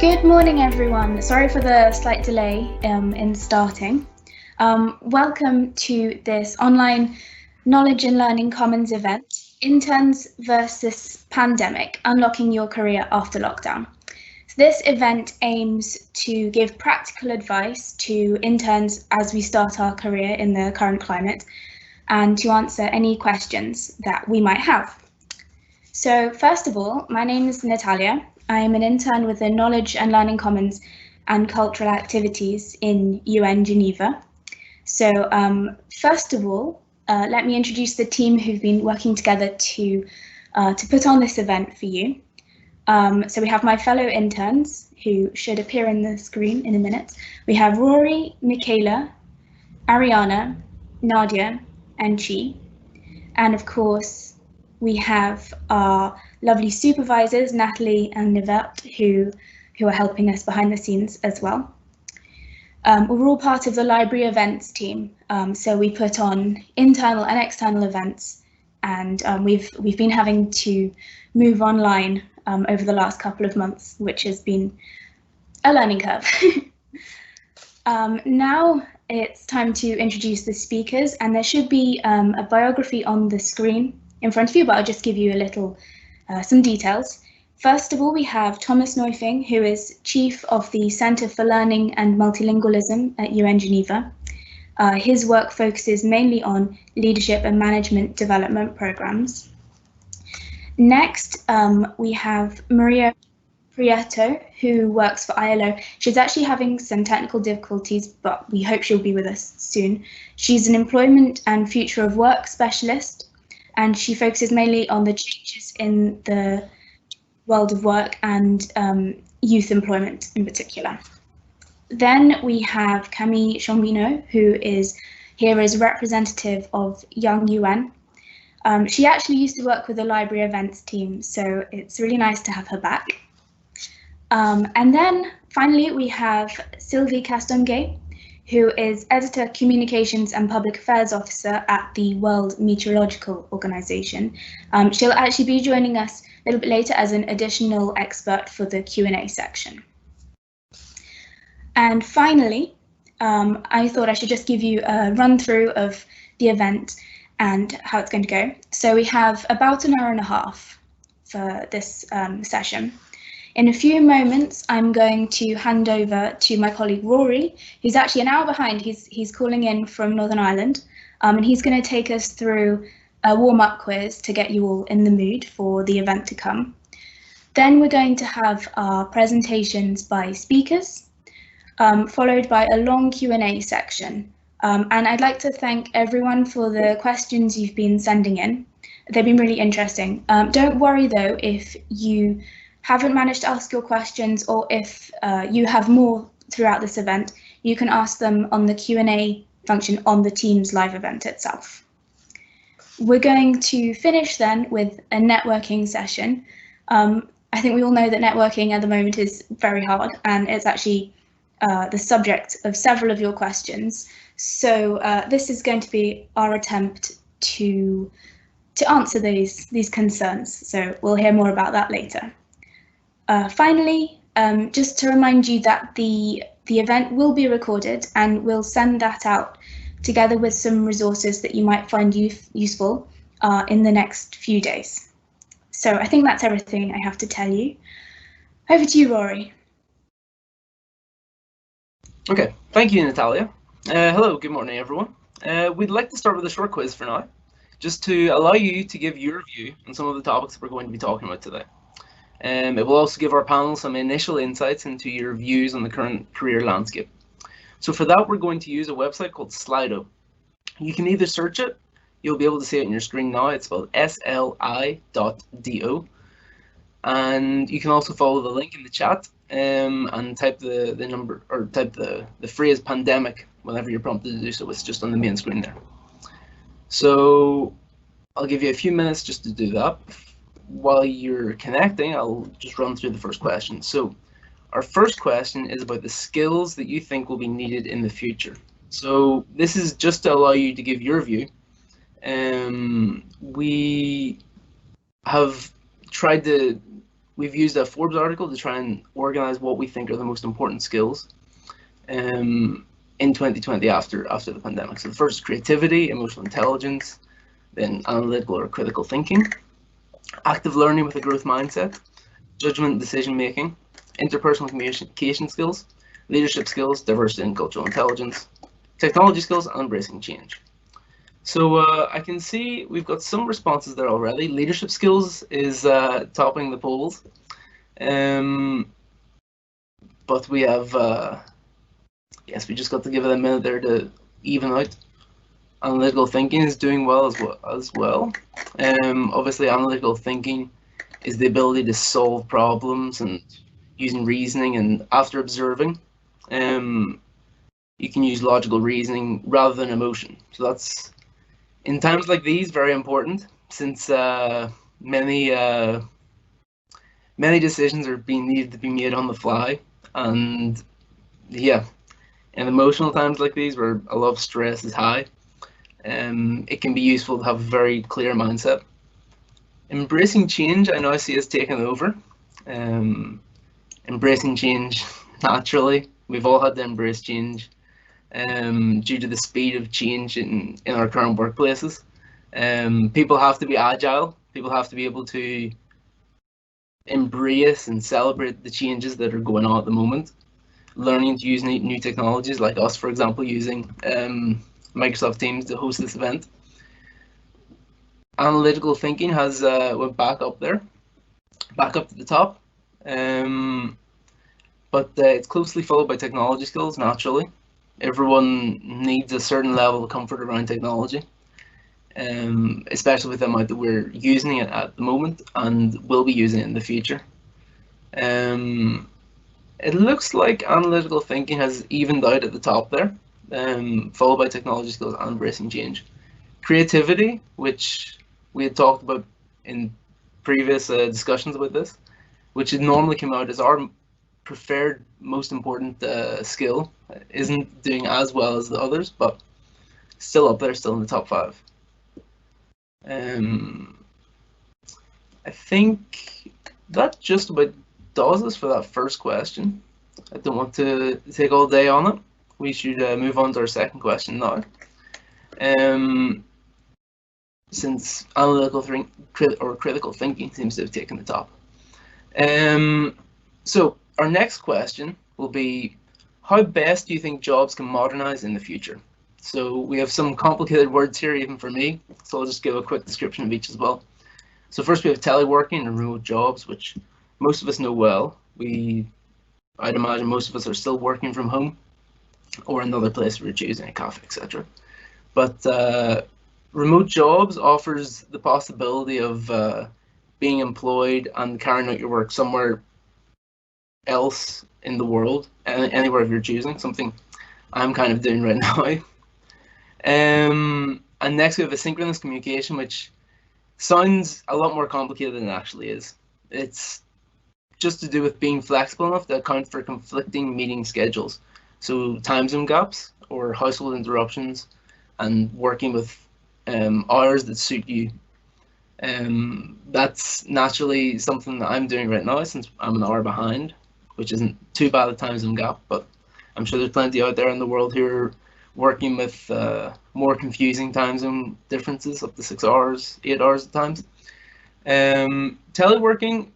Good morning, everyone. Sorry for the slight delay in starting. Welcome to this online Knowledge and Learning Commons event, Interns versus Pandemic, Unlocking Your Career After Lockdown. So this event aims to give practical advice to interns as we start our career in the current climate and to answer any questions that we might have. So first of all, my name is Natalia. I am an intern with the Knowledge and Learning Commons and Cultural Activities in UN Geneva. So first of all, let me introduce the team who've been working together to put on this event for you. So we have my fellow interns who should appear in the screen in a minute. We have Rory, Michaela, Ariana, Nadia, and Chi. And of course, we have our lovely supervisors, Natalie and Nivert, who are helping us behind the scenes as well. We're all part of the library events team, so we put on internal and external events, and we've been having to move online over the last couple of months, which has been a learning curve. Now it's time to introduce the speakers, and there should be a biography on the screen in front of you, but I'll just give you a little, some details. First of all, we have Thomas Neufing, who is Chief of the Centre for Learning and Multilingualism at UN Geneva. His work focuses mainly on leadership and management development programs. Next, we have Maria Prieto, who works for ILO. She's actually having some technical difficulties, but we hope she'll be with us soon. She's an employment and future of work specialist, and she focuses mainly on the changes in the world of work and youth employment in particular. Then we have Camille Chambino, who is here as representative of Young UN. She actually used to work with the library events team, so it's really nice to have her back. And then finally, we have Sylvie Castonguay, who is Editor, Communications and Public Affairs Officer at the World Meteorological Organization. She'll actually be joining us a little bit later as an additional expert for the Q&A section. And finally, I thought I should just give you a run through of the event and how it's going to go. So we have about an hour and a half for this session. In a few moments, I'm going to hand over to my colleague Rory, who's actually an hour behind. He's calling in from Northern Ireland, and he's going to take us through a warm-up quiz to get you all in the mood for the event to come. Then we're going to have our presentations by speakers, followed by a long Q&A section. And I'd like to thank everyone for the questions you've been sending in. They've been really interesting. Don't worry though if you haven't managed to ask your questions, or if you have more throughout this event, you can ask them on the Q&A function on the Teams live event itself. We're going to finish then with a networking session. I think we all know that networking at the moment is very hard, and it's actually the subject of several of your questions. So this is going to be our attempt to answer these concerns. So we'll hear more about that later. Finally, just to remind you that the event will be recorded, and we'll send that out together with some resources that you might find useful in the next few days. So I think that's everything I have to tell you. Over to you, Rory. Okay, thank you, Natalia. Hello, good morning, everyone. We'd like to start with a short quiz for now, just to allow you to give your view on some of the topics we're going to be talking about today. It will also give our panel some initial insights into your views on the current career landscape. So for that, we're going to use a website called Slido. You can either search it, you'll be able to see it on your screen now, it's spelled sli.do, and you can also follow the link in the chat and type the number, or type the phrase pandemic whenever you're prompted to do so. It's just on the main screen there. So I'll give you a few minutes just to do that. While you're connecting, I'll just run through the first question. So our first question is about the skills that you think will be needed in the future. So this is just to allow you to give your view. We we've used a Forbes article to try and organize what we think are the most important skills in 2020 after the pandemic. So the first is creativity, emotional intelligence, then analytical or critical thinking, active learning with a growth mindset, judgment and decision making, interpersonal communication skills, leadership skills, diversity and cultural intelligence, technology skills, and embracing change. So I can see we've got some responses there already. Leadership skills is topping the polls. But we have, yes, we just got to give it a minute there to even out. Analytical thinking is doing well as well. Obviously, analytical thinking is the ability to solve problems and using reasoning, and after observing, you can use logical reasoning rather than emotion. So that's, in times like these, very important, since many decisions are being needed to be made on the fly, and yeah, in emotional times like these where a lot of stress is high, it can be useful to have a very clear mindset. Embracing change, I now see, has taken over. Embracing change naturally. We've all had to embrace change due to the speed of change in our current workplaces. People have to be agile. People have to be able to embrace and celebrate the changes that are going on at the moment. Learning to use new technologies, like us, for example, using Microsoft Teams to host this event. Analytical thinking has went back up there, back up to the top. But it's closely followed by technology skills, naturally. Everyone needs a certain level of comfort around technology, especially with the amount that we're using it at the moment and will be using it in the future. It looks like analytical thinking has evened out at the top there, followed by technology skills and embracing change. Creativity, which we had talked about in previous discussions about this, which would normally come out as our preferred most important skill, isn't doing as well as the others, but still up there, still in the top 5. I think that just about does us for that first question. I don't want to take all day on it. We should move on to our second question now. Since analytical or critical thinking seems to have taken the top. So our next question will be, how best do you think jobs can modernize in the future? So we have some complicated words here, even for me, so I'll just give a quick description of each as well. So first we have teleworking and remote jobs, which most of us know well. I'd imagine most of us are still working from home or another place we're choosing, a cafe, etc. But remote jobs offers the possibility of being employed and carrying out your work somewhere else in the world, anywhere of your choosing, something I'm kind of doing right now. And next we have asynchronous communication, which sounds a lot more complicated than it actually is. It's just to do with being flexible enough to account for conflicting meeting schedules. So time zone gaps or household interruptions, and working with hours that suit you. That's naturally something that I'm doing right now, since I'm an hour behind, which isn't too bad a time zone gap, but I'm sure there's plenty out there in the world who are working with more confusing time zone differences, up to 6 hours, 8 hours at times. Teleworking,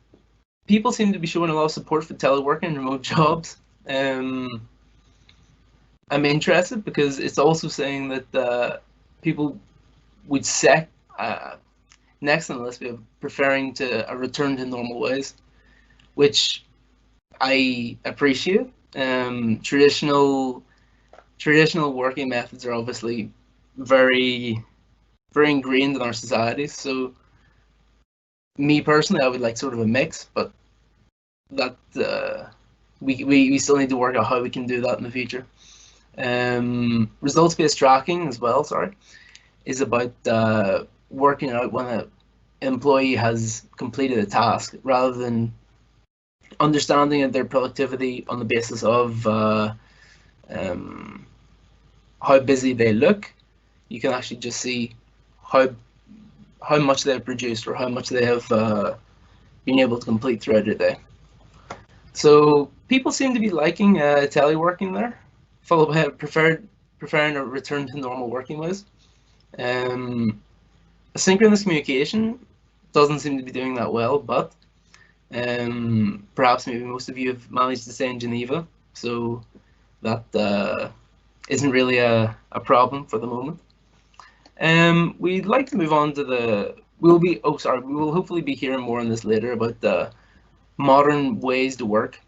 people seem to be showing a lot of support for teleworking and remote jobs. I'm interested because it's also saying that people would set next on the list, we have preferring to a return to normal ways, which I appreciate. Traditional working methods are obviously very ingrained in our societies. So me personally, I would like sort of a mix, but that we still need to work out how we can do that in the future. Results-based tracking as well, is about working out when an employee has completed a task, rather than understanding their productivity on the basis of how busy they look. You can actually just see how much they have produced, or how much they have being able to complete throughout your day. So people seem to be liking teleworking there, followed by preferring a return to normal working ways. Asynchronous communication doesn't seem to be doing that well, but perhaps maybe most of you have managed to stay in Geneva, so that isn't really a problem for the moment. We'd like to move on to we will hopefully be hearing more on this later about the modern ways to work.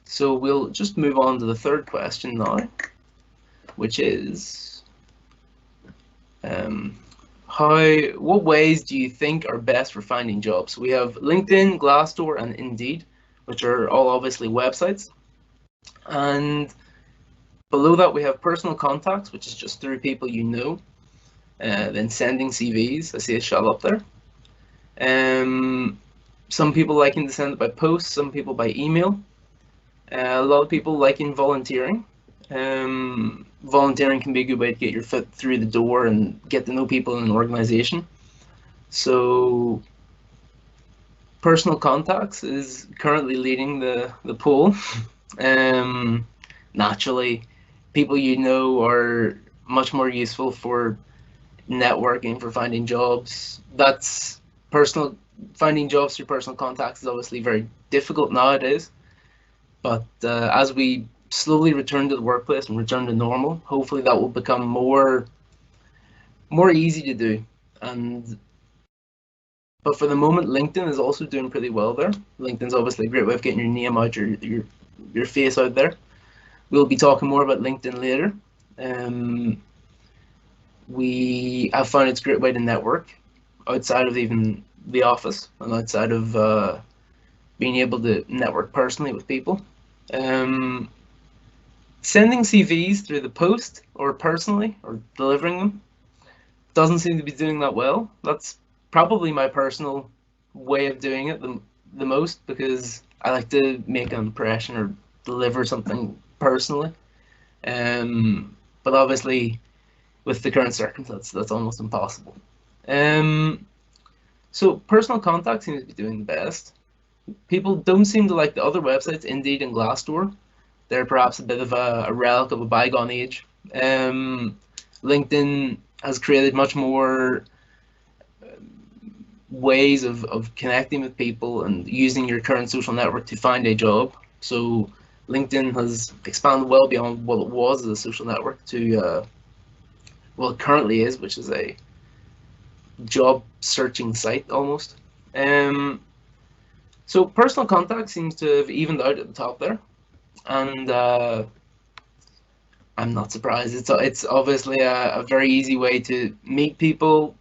So we'll just move on to the third question now, which is what ways do you think are best for finding jobs? We have LinkedIn, Glassdoor, and Indeed, which are all obviously websites. And below that, we have personal contacts, which is just through people you know. Then sending CVs, I see a shot up there. Some people liking to send it by post, some people by email. A lot of people liking volunteering. Volunteering can be a good way to get your foot through the door and get to know people in an organization. So personal contacts is currently leading the poll. Naturally, people you know are much more useful for networking, for finding jobs. Finding jobs through personal contacts is obviously very difficult nowadays. But as we slowly return to the workplace and return to normal, hopefully that will become more easy to do. But for the moment, LinkedIn is also doing pretty well there. LinkedIn's obviously a great way of getting your name out, your face out there. We'll be talking more about LinkedIn later. I've found it's a great way to network outside of even the office and outside of being able to network personally with people. Sending CVs through the post or personally or delivering them doesn't seem to be doing that well. That's probably my personal way of doing it the most, because I like to make an impression or deliver something personally. But obviously with the current circumstances, that's almost impossible. So personal contact seems to be doing the best. People don't seem to like the other websites, Indeed and Glassdoor. They're perhaps a bit of a relic of a bygone age. LinkedIn has created much more ways of connecting with people and using your current social network to find a job. So LinkedIn has expanded well beyond what it was as a social network to well, it currently is, which is a job searching site almost. So personal contact seems to have evened out at the top there, and I'm not surprised. It's obviously a very easy way to meet people,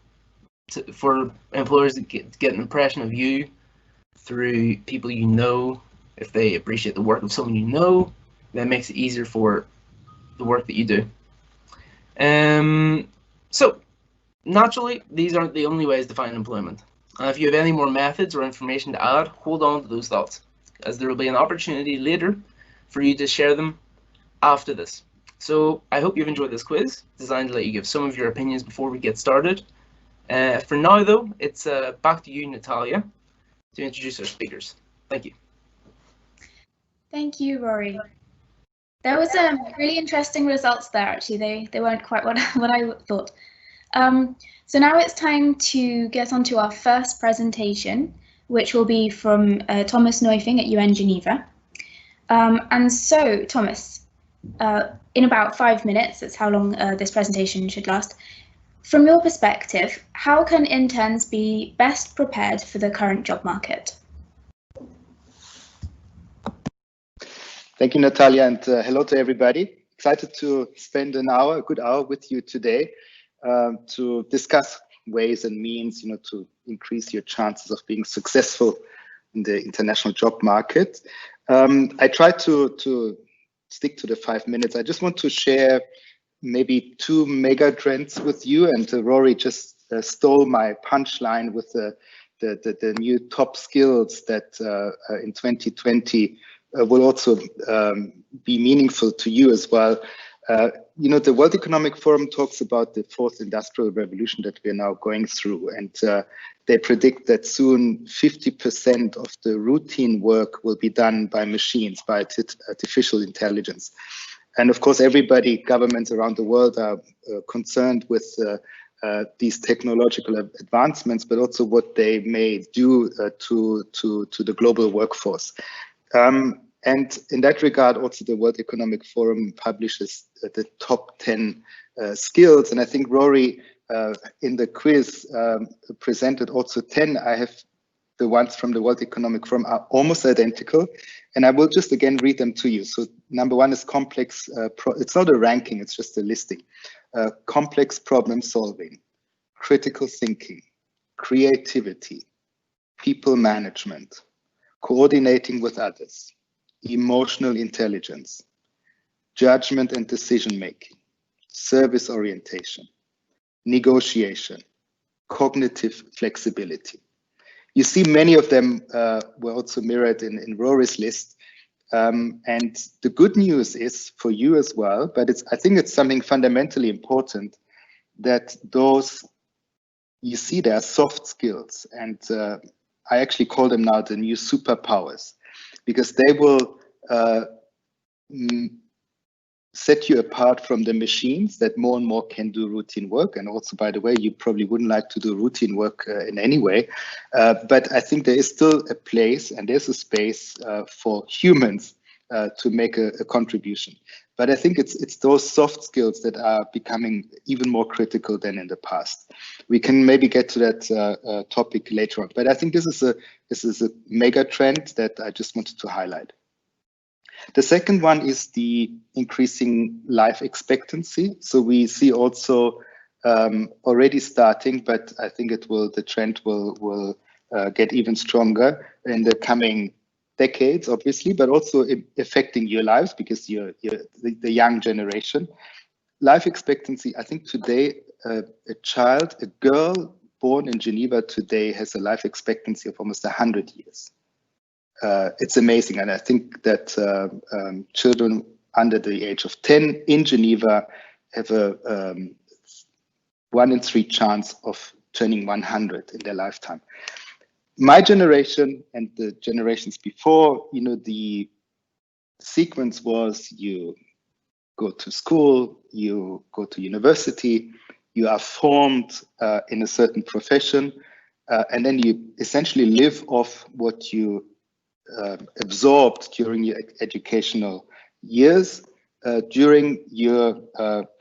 for employers to get an impression of you through people you know. If they appreciate the work of someone you know, that makes it easier for the work that you do. So naturally, these aren't the only ways to find employment. If you have any more methods or information to add, hold on to those thoughts, as there will be an opportunity later for you to share them after this. So I hope you've enjoyed this quiz, designed to let you give some of your opinions before we get started. For now, though, it's back to you, Natalia, to introduce our speakers. Thank you. Thank you, Rory. There was really interesting results there, actually. They weren't quite what I thought. So now it's time to get on to our first presentation, which will be from Thomas Neufing at UN Geneva. And so, Thomas, in about 5 minutes, that's how long this presentation should last. From your perspective, how can interns be best prepared for the current job market? Thank you, Natalia, and hello to everybody. Excited to spend a good hour with you today to discuss ways and means, to increase your chances of being successful in the international job market. I try to stick to the 5 minutes. I just want to share maybe 2 mega trends with you, and Rory just stole my punchline with the new top skills that in 2020 will also be meaningful to you as well. The World Economic Forum talks about the fourth industrial revolution that we're now going through, and they predict that soon 50% of the routine work will be done by machines, by artificial intelligence. And of course, everybody, governments around the world are concerned with these technological advancements, but also what they may do to the global workforce. And in that regard, also the World Economic Forum publishes the top 10 skills. And I think Rory, in the quiz, presented also 10. I have the ones from the World Economic Forum are almost identical. And I will just again read them to you. So number one is complex, it's not a ranking, it's just a listing. Complex problem solving, critical thinking, creativity, people management, coordinating with others, emotional intelligence, judgment and decision making, service orientation, negotiation, cognitive flexibility. You see many of them were also mirrored in Rory's list. And the good news is for you as well, but I think it's something fundamentally important that those, you see, they are soft skills. And I actually call them now the new superpowers, because they will set you apart from the machines that more and more can do routine work. And also, by the way, you probably wouldn't like to do routine work in any way. But I think there is still a place and there's a space for humans to make a contribution. But I think it's those soft skills that are becoming even more critical than in the past. We can maybe get to that topic later on. But I think this is a mega trend that I just wanted to highlight. The second one is the increasing life expectancy. So we see also already starting, but I think the trend will get even stronger in the coming decades, obviously, but also affecting your lives because you're the young generation. Life expectancy, I think today, a girl born in Geneva today has a life expectancy of almost 100 years. It's amazing. And I think that children under the age of 10 in Geneva have a 1 in 3 chance of turning 100 in their lifetime. My generation and the generations before, the sequence was you go to school, you go to university, you are formed in a certain profession, and then you essentially live off what you absorbed during your educational years, during your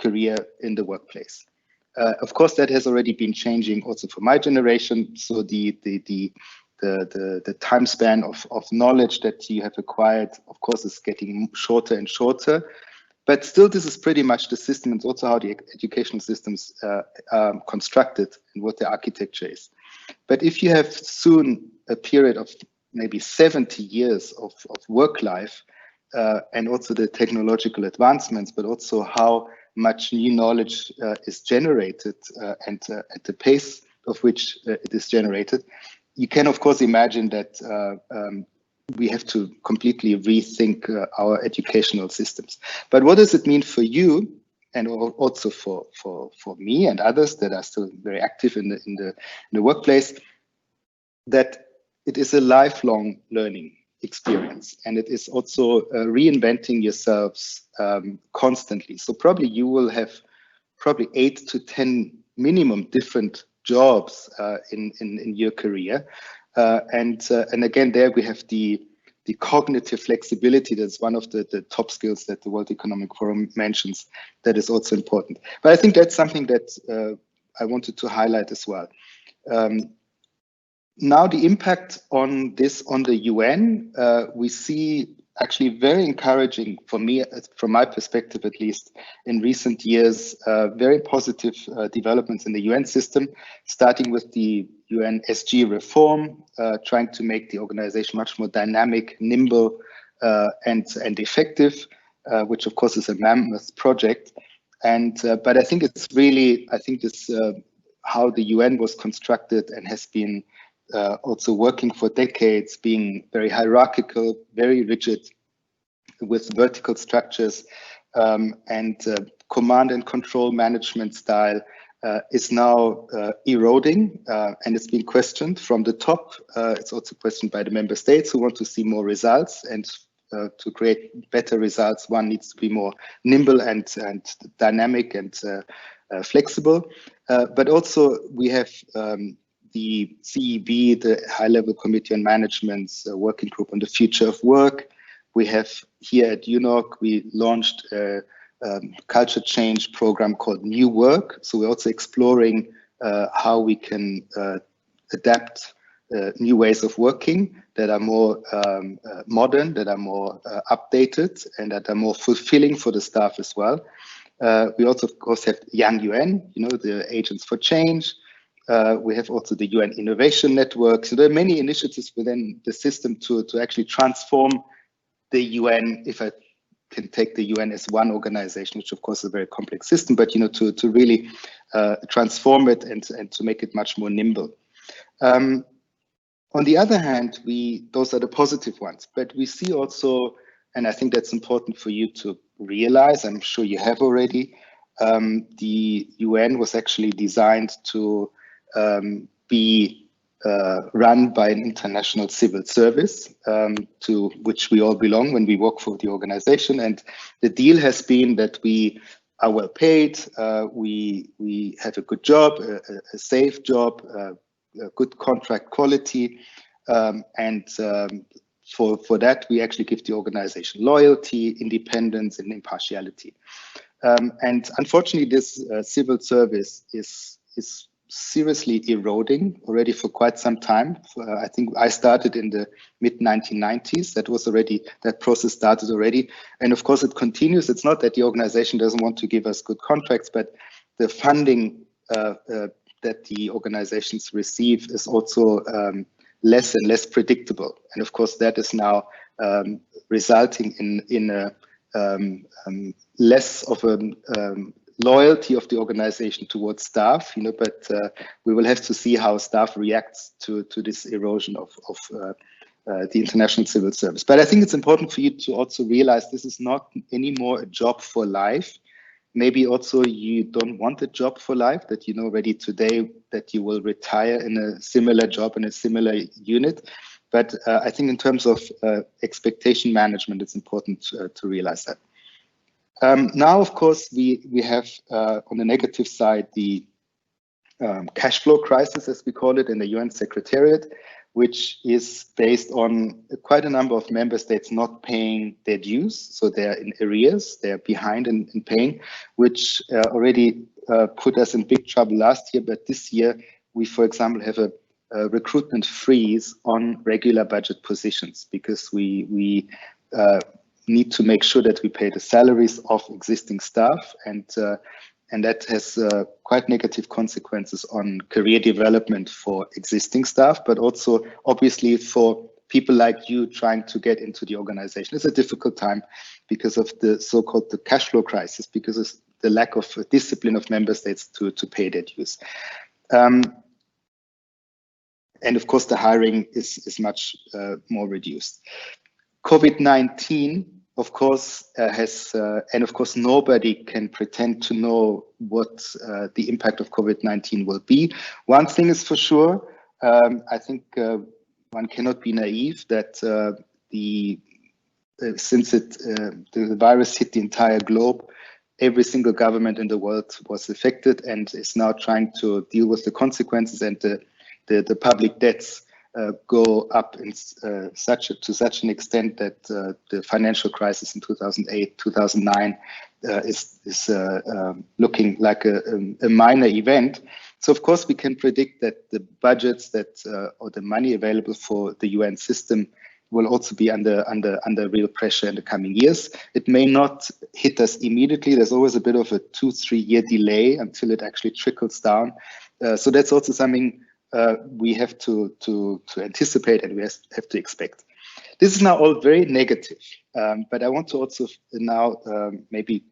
career in the workplace. Of course, that has already been changing also for my generation. So the time span of knowledge that you have acquired, of course, is getting shorter and shorter. But still, this is pretty much the system, and also how the educational systems are constructed and what the architecture is. But if you have soon a period of maybe 70 years of work life, and also the technological advancements, but also how much new knowledge is generated and at the pace of which it is generated, you can, of course, imagine that we have to completely rethink our educational systems. But what does it mean for you, and also for me and others that are still very active in the workplace, that it is a lifelong learning experience, and it is also reinventing yourselves constantly. So probably you will have 8 to 10 minimum different jobs in your career, and again there we have the cognitive flexibility. That's one of the top skills that the World Economic Forum mentions that is also important. But I think that's something that I wanted to highlight as well. Now the impact on this on the UN, we see actually very encouraging for me, from my perspective at least, in recent years, very positive developments in the UN system, starting with the UN SG reform, trying to make the organization much more dynamic, nimble, and effective, which of course is a mammoth project. And but I think it's really, this how the UN was constructed and has been also working for decades, being very hierarchical, very rigid, with vertical structures, and command and control management style is now eroding, and it's been questioned from the top. It's also questioned by the member states who want to see more results, and to create better results, one needs to be more nimble and dynamic and flexible. But also we have the CEB, the High-Level Committee on Management's working group on the future of work. We have here at UNOC, we launched a culture change program called New Work. So we're also exploring how we can adapt new ways of working that are more modern, that are more updated, and that are more fulfilling for the staff as well. We also, of course, have Young UN, the Agents for Change. We have also the UN Innovation Network. So there are many initiatives within the system to actually transform the UN, if I can take the UN as one organization, which of course is a very complex system, but to really transform it and to make it much more nimble. On the other hand, those are the positive ones, but we see also, and I think that's important for you to realize, I'm sure you have already, the UN was actually designed to be run by an international civil service to which we all belong when we work for the organization. And the deal has been that we are well paid, we have a good job, a safe job, a good contract quality, and for that we actually give the organization loyalty, independence, and impartiality. And unfortunately, this civil service is seriously eroding already for quite some time. I think I started in the mid-1990s. That process started already. And of course, it continues. It's not that the organization doesn't want to give us good contracts, but the funding that the organizations receive is also less and less predictable. And of course, that is now resulting in a less of a loyalty of the organization towards staff, but we will have to see how staff reacts to this erosion of the international civil service. But I think it's important for you to also realize this is not anymore a job for life. Maybe also you don't want a job for life, that you know already today that you will retire in a similar job in a similar unit. But I think in terms of expectation management, it's important to realize that. Now, of course, we have on the negative side the cash flow crisis, as we call it, in the UN Secretariat, which is based on quite a number of member states not paying their dues. So they're in arrears, they're behind in paying, which already put us in big trouble last year. But this year, we, for example, have a recruitment freeze on regular budget positions because we need to make sure that we pay the salaries of existing staff, and that has quite negative consequences on career development for existing staff, but also obviously for people like you trying to get into the organization. It's a difficult time because of the so-called the cash flow crisis, because of the lack of discipline of member states to pay their dues. And of course, the hiring is much more reduced. COVID-19, of course, and of course, nobody can pretend to know what the impact of COVID-19 will be. One thing is for sure, I think one cannot be naive that since the virus hit the entire globe, every single government in the world was affected and is now trying to deal with the consequences, and the public debts go up to such an extent that the financial crisis in 2008, 2009 is looking like a minor event. So of course we can predict that the budgets or the money available for the UN system will also be under real pressure in the coming years. It may not hit us immediately. There's always a bit of a 2-3 year delay until it actually trickles down. So that's also something we have to anticipate and we have to expect. This is now all very negative, but I want to also now maybe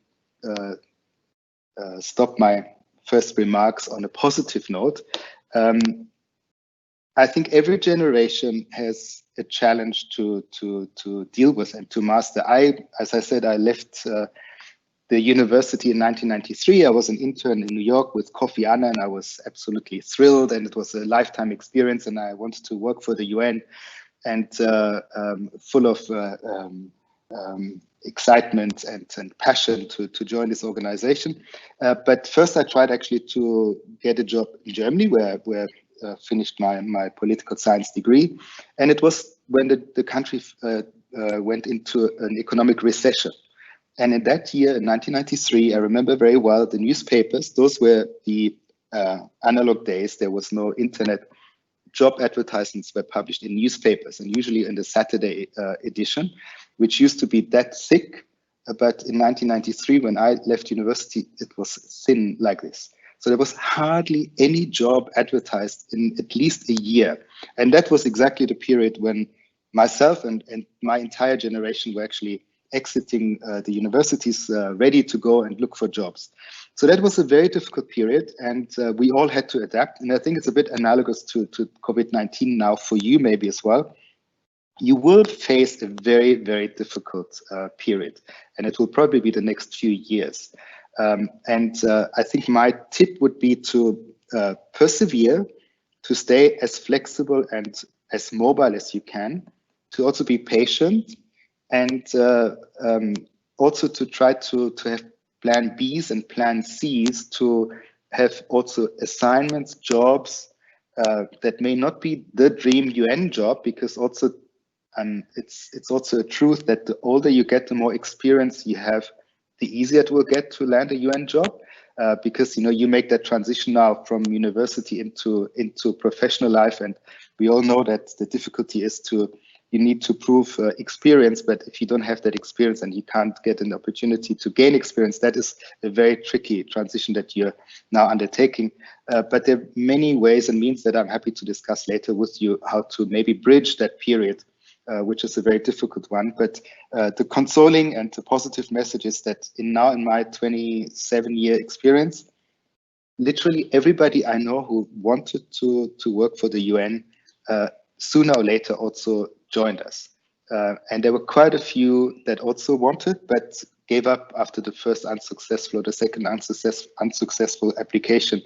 stop my first remarks on a positive note. I think every generation has a challenge to deal with and to master. As I said, I left the university in 1993. I was an intern in New York with Kofi Annan. I was absolutely thrilled, and it was a lifetime experience. And I wanted to work for the UN, and full of excitement and passion to join this organization. But first, I tried actually to get a job in Germany, where I finished my political science degree, and it was when the country went into an economic recession. And in that year, in 1993, I remember very well the newspapers. Those were the analog days. There was no internet. Job advertisements were published in newspapers, and usually in the Saturday edition, which used to be that thick. But in 1993, when I left university, it was thin like this. So there was hardly any job advertised in at least a year. And that was exactly the period when myself and my entire generation were actually exiting the universities, ready to go and look for jobs. So that was a very difficult period, and we all had to adapt. And I think it's a bit analogous to COVID-19 now for you maybe as well. You will face a very, very difficult period, and it will probably be the next few years. I think my tip would be to persevere, to stay as flexible and as mobile as you can, to also be patient, and also to try to have plan Bs and plan Cs, to have also assignments, jobs that may not be the dream UN job, because also it's also a truth that the older you get, the more experience you have, the easier it will get to land a UN job, because you make that transition now from university into professional life, and we all know that the difficulty is you need to prove experience, but if you don't have that experience and you can't get an opportunity to gain experience, that is a very tricky transition that you're now undertaking. But there are many ways and means that I'm happy to discuss later with you, how to maybe bridge that period, which is a very difficult one. But the consoling and the positive message is that in my 27-year experience, literally everybody I know who wanted to work for the UN sooner or later also joined us. And there were quite a few that also wanted, but gave up after the first unsuccessful or the second unsuccessful application,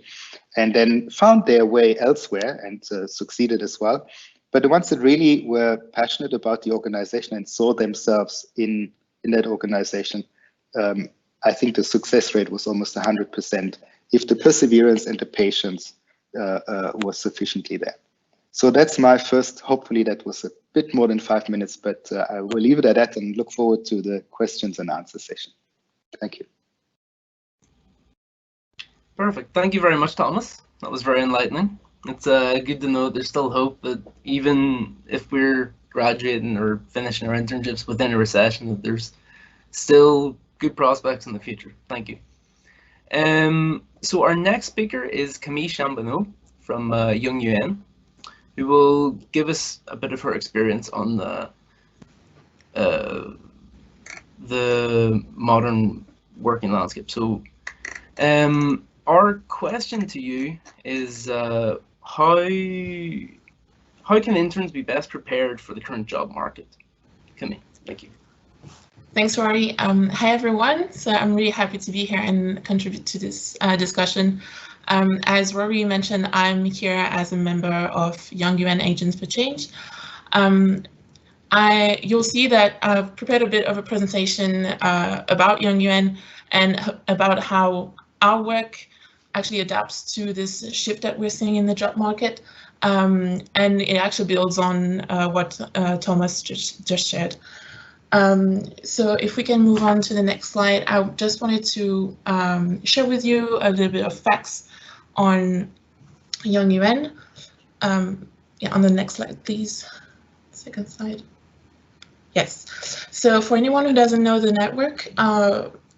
and then found their way elsewhere and succeeded as well. But the ones that really were passionate about the organization and saw themselves in that organization, I think the success rate was almost 100% if the perseverance and the patience was sufficiently there. So that's my first. Hopefully that was a bit more than 5 minutes, but I will leave it at that and look forward to the questions and answer session. Thank you. Perfect. Thank you very much, Thomas. That was very enlightening. It's good to know there's still hope that even if we're graduating or finishing our internships within a recession, that there's still good prospects in the future. Thank you. So our next speaker is Camille Chambonneau from Young UN, who will give us a bit of her experience on the modern working landscape. So our question to you is how can interns be best prepared for the current job market? Camille, thank you. Thanks, Rory. Hi, everyone. So I'm really happy to be here and contribute to this discussion. As Rory mentioned, I'm here as a member of Young UN Agents for Change. You'll see that I've prepared a bit of a presentation about Young UN and about how our work actually adapts to this shift that we're seeing in the job market. And it actually builds on what Thomas just shared. So if we can move on to the next slide, I just wanted to share with you a little bit of facts on Young UN. Yeah, on the next slide, please. Second slide. Yes. So for anyone who doesn't know the network,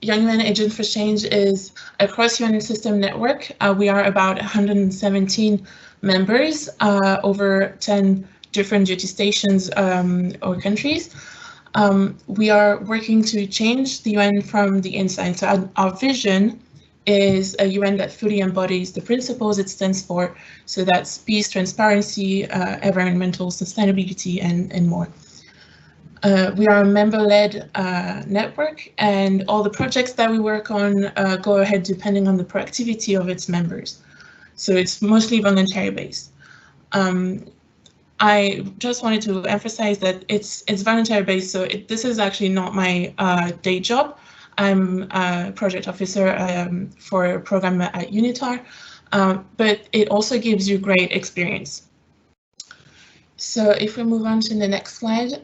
Young UN Agents for Change is a cross-UN system network. We are about 117 members, over 10 different duty stations or countries. We are working to change the UN from the inside. So our vision is a UN that fully embodies the principles it stands for. So that's peace, transparency, environmental sustainability, and more. We are a member-led network, and all the projects that we work on go ahead depending on the proactivity of its members. So it's mostly voluntary-based. I just wanted to emphasize that it's voluntary-based, so this is actually not my day job. I'm a project officer for a program at UNITAR, but it also gives you great experience. So if we move on to the next slide,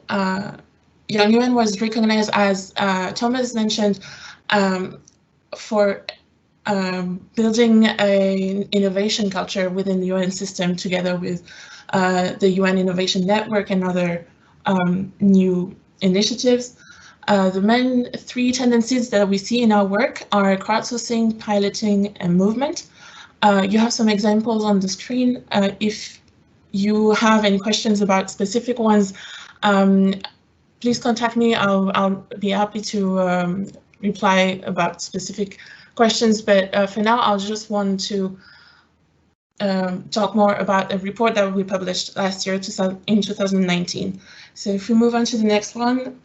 Young UN was recognized, as Thomas mentioned, for building an innovation culture within the UN system together with the UN Innovation Network and other new initiatives. The main three tendencies that we see in our work are crowdsourcing, piloting, and movement. You have some examples on the screen. If you have any questions about specific ones, please contact me. I'll be happy to reply about specific questions, but for now, I'll just want to talk more about a report that we published last year in 2019. So if we move on to the next one,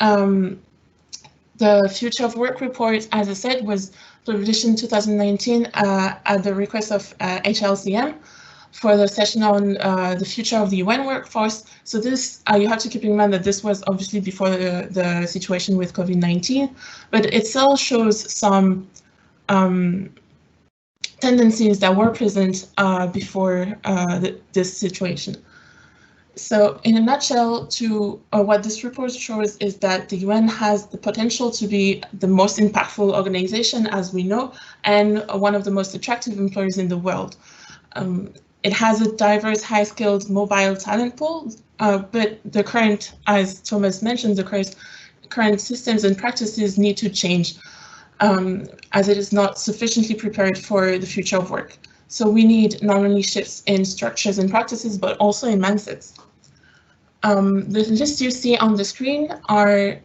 the Future of Work report, as I said, was published in 2019 at the request of HLCM for the session on the future of the UN workforce. So this, you have to keep in mind that this was obviously before the situation with COVID-19, but it still shows some tendencies that were present before this situation. So in a nutshell, what this report shows is that the UN has the potential to be the most impactful organization, as we know, and one of the most attractive employers in the world. It has a diverse, high-skilled, mobile talent pool, but the current, as Thomas mentioned, the current systems and practices need to change, as it is not sufficiently prepared for the future of work. So we need not only shifts in structures and practices, but also in mindsets. The list you see on the screen are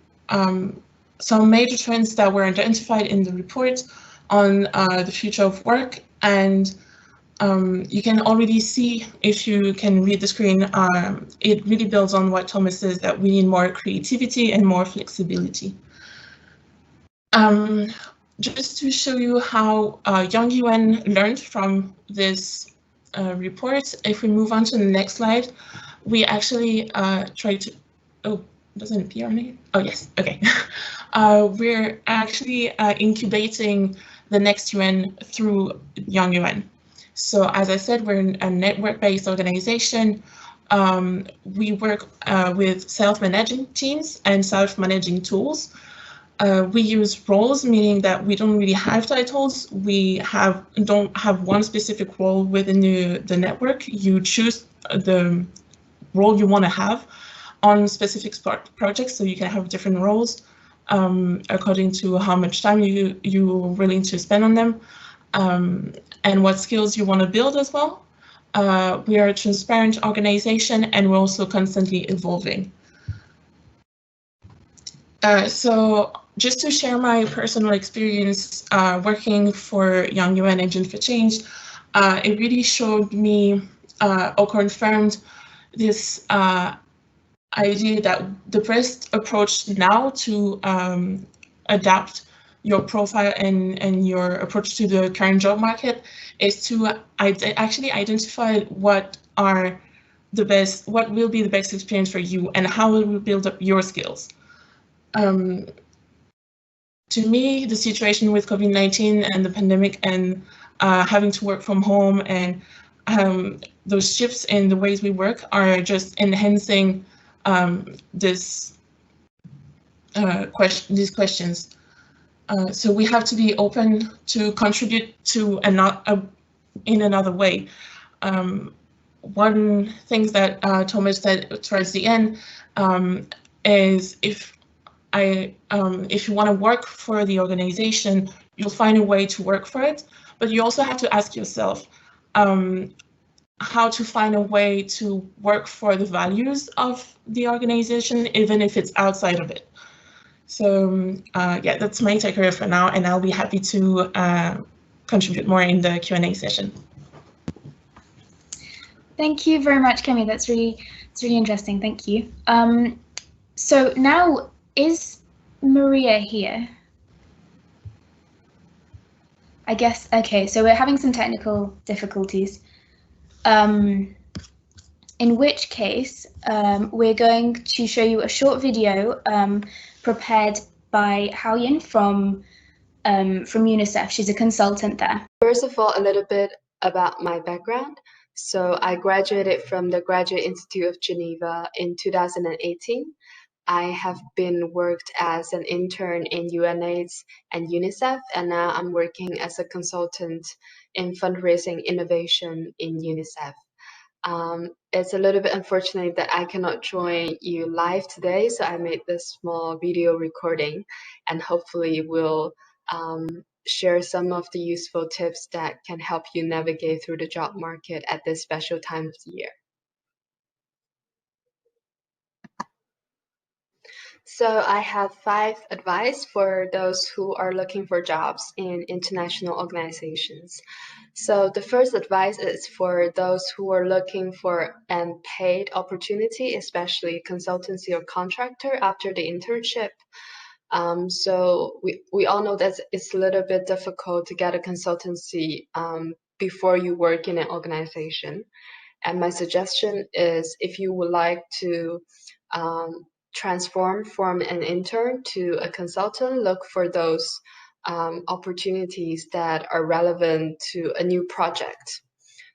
some major trends that were identified in the report on the future of work, and you can already see, if you can read the screen, it really builds on what Thomas says, that we need more creativity and more flexibility. Just to show you how Young UN learned from this report, if we move on to the next slide, we actually try to, oh, doesn't appear on it? Oh, yes, okay. We're actually incubating the next UN through Young UN. So as I said, we're a network-based organization. We work with self-managing teams and self-managing tools. We use roles, meaning that we don't really have titles. We don't have one specific role within the network. You choose the role you want to have on specific projects, so you can have different roles according to how much time you're willing to spend on them, and what skills you want to build as well. We are a transparent organization, and we're also constantly evolving. So just to share my personal experience working for Young UN Agent for Change, it really showed me or confirmed this idea that the best approach now to adapt your profile and your approach to the current job market is to actually identify what will be the best experience for you and how it will build up your skills. To me, the situation with COVID-19 and the pandemic and having to work from home and those shifts in the ways we work are just enhancing these questions. So we have to be open to contribute to in another way. One thing that Thomas said towards the end is if you want to work for the organization, you'll find a way to work for it, but you also have to ask yourself how to find a way to work for the values of the organization, even if it's outside of it. So yeah, that's my takeaway for now, and I'll be happy to contribute more in the Q&A session. Thank you very much, Kemi. It's really interesting. Thank you. So now, is Maria here? I guess, okay, so we're having some technical difficulties. In which case, we're going to show you a short video prepared by Haoyin from UNICEF. She's a consultant there. First of all, a little bit about my background. So I graduated from the Graduate Institute of Geneva in 2018. I have been worked as an intern in UNAIDS and UNICEF, and now I'm working as a consultant in fundraising innovation in UNICEF. It's a little bit unfortunate that I cannot join you live today, so I made this small video recording, and hopefully will share some of the useful tips that can help you navigate through the job market at this special time of the year. So I have 5 advice for those who are looking for jobs in international organizations. So the first advice is for those who are looking for an paid opportunity, especially consultancy or contractor after the internship. So we all know that it's a little bit difficult to get a consultancy before you work in an organization. And my suggestion is, if you would like to transform from an intern to a consultant, look for those opportunities that are relevant to a new project.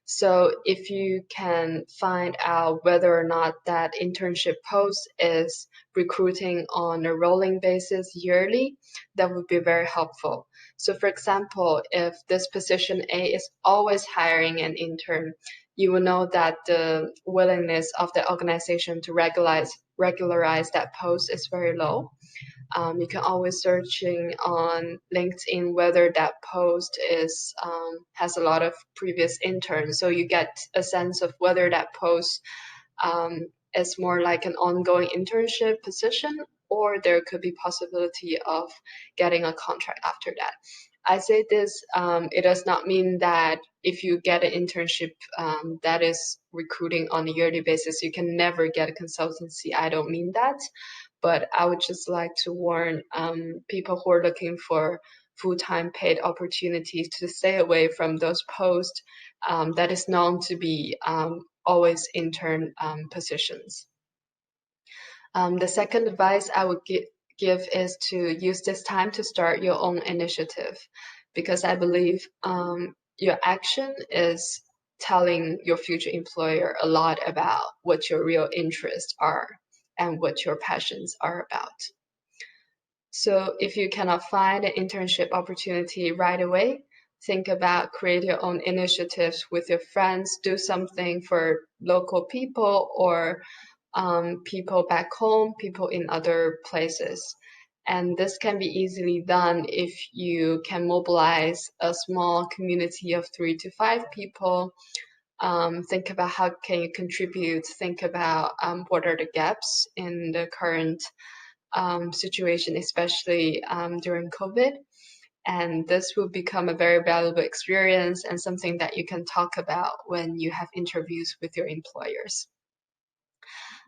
So if you can find out whether or not that internship post is recruiting on a rolling basis yearly, that would be very helpful. So for example, if this position A is always hiring an intern, you will know that the willingness of the organization to regularize that post is very low. You can always searching on LinkedIn whether that post is has a lot of previous interns, so you get a sense of whether that post is more like an ongoing internship position, or there could be possibility of getting a contract after that. I say this, it does not mean that if you get an internship that is recruiting on a yearly basis, you can never get a consultancy. I don't mean that. But I would just like to warn people who are looking for full-time paid opportunities to stay away from those posts that is known to be always intern positions. The second advice I would give is to use this time to start your own initiative, because I believe your action is telling your future employer a lot about what your real interests are and what your passions are about. So if you cannot find an internship opportunity right away, think about create your own initiatives with your friends, do something for local people or people back home, people in other places. And this can be easily done if you can mobilize a small community of 3 to 5 people. Think about how can you contribute, think about what are the gaps in the current situation, especially during COVID. And this will become a very valuable experience and something that you can talk about when you have interviews with your employers.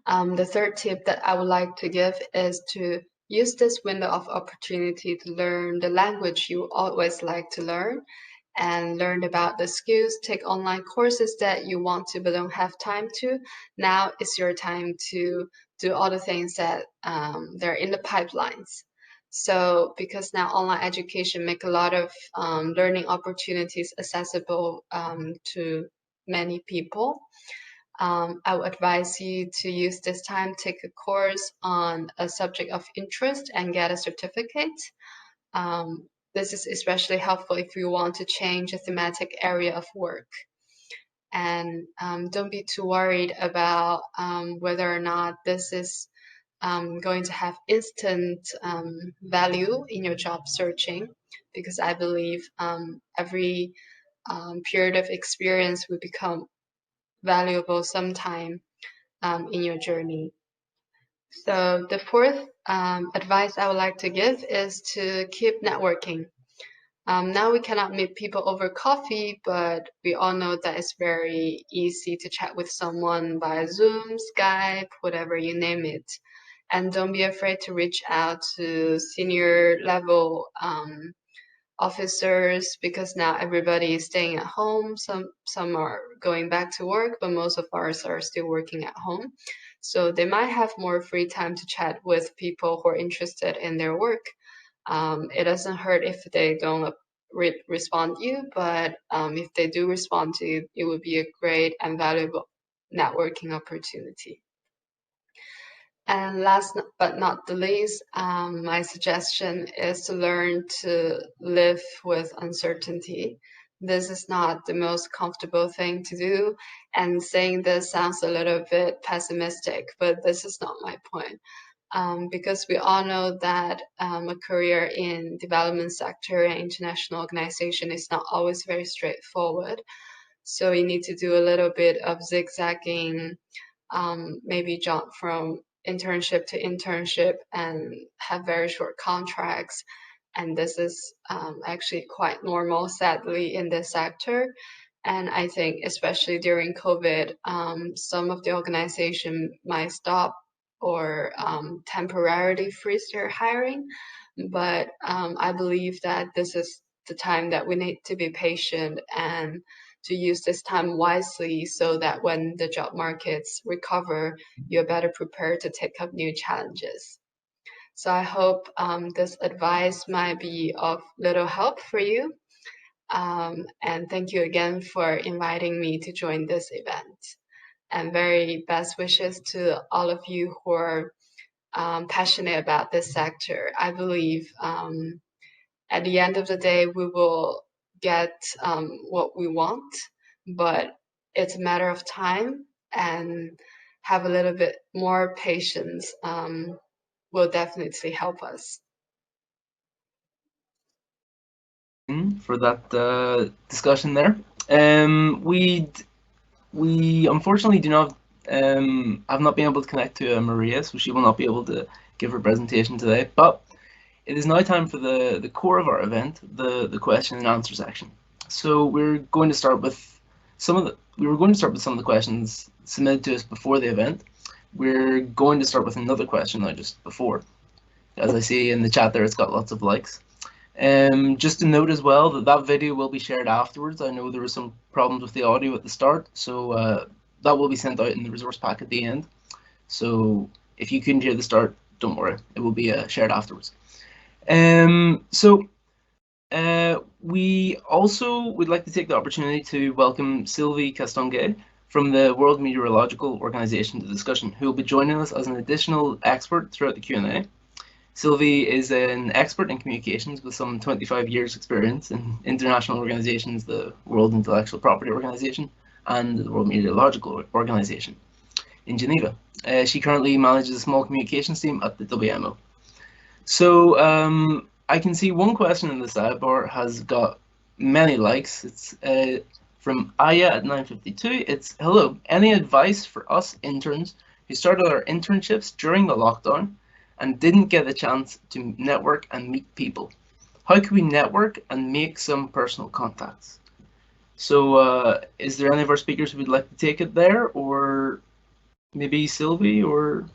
The third tip that I would like to give is to use this window of opportunity to learn the language you always like to learn and learn about the skills, take online courses that you want to but don't have time to. Now is your time to do all the things that they're in the pipelines. So because now online education make a lot of learning opportunities accessible to many people, I would advise you to use this time, take a course on a subject of interest and get a certificate. This is especially helpful if you want to change a thematic area of work. And don't be too worried about whether or not this is going to have instant value in your job searching, because I believe every period of experience will become valuable sometime in your journey. So the fourth advice I would like to give is to keep networking. Now we cannot meet people over coffee, but we all know that it's very easy to chat with someone via Zoom, Skype, whatever you name it. and don't be afraid to reach out to senior level officers, because now everybody is staying at home. Some are going back to work, but most of us are still working at home. So they might have more free time to chat with people who are interested in their work. It doesn't hurt if they don't respond to you, but if they do respond to you, it would be a great and valuable networking opportunity. And last but not the least, my suggestion is to learn to live with uncertainty. This is not the most comfortable thing to do, and saying this sounds a little bit pessimistic, but this is not my point. Because we all know that a career in development sector and international organization is not always very straightforward. So you need to do a little bit of zigzagging, maybe jump from internship to internship and have very short contracts. And this is actually quite normal, sadly, in this sector. And I think especially during COVID, some of the organization might stop or temporarily freeze their hiring. But I believe that this is the time that we need to be patient and to use this time wisely, so that when the job markets recover, you're better prepared to take up new challenges. So I hope this advice might be of little help for you. And thank you again for inviting me to join this event. And very best wishes to all of you who are passionate about this sector. I believe at the end of the day, we will get what we want, but it's a matter of time, and have a little bit more patience will definitely help us. For that discussion there. We unfortunately do not have not been able to connect to Maria, so she will not be able to give her presentation today. But it is now time for the core of our event, the question and answer section. So we're going to start with some of the questions submitted to us before the event. We're going to start with another question now just before. As I see in the chat there, it's got lots of likes. Just to note as well that video will be shared afterwards. I know there were some problems with the audio at the start, so that will be sent out in the resource pack at the end. So if you couldn't hear the start, don't worry, it will be shared afterwards. We also would like to take the opportunity to welcome Sylvie Castonguay from the World Meteorological Organization to the discussion, who will be joining us as an additional expert throughout the Q&A. Sylvie is an expert in communications with some 25 years experience in international organizations, the World Intellectual Property Organization and the World Meteorological Organization in Geneva. She currently manages a small communications team at the WMO. So I can see one question in the sidebar has got many likes. It's from Aya at 952. It's, hello, any advice for us interns who started our internships during the lockdown and didn't get a chance to network and meet people? How can we network and make some personal contacts? So is there any of our speakers who would like to take it there, or maybe Sylvie or?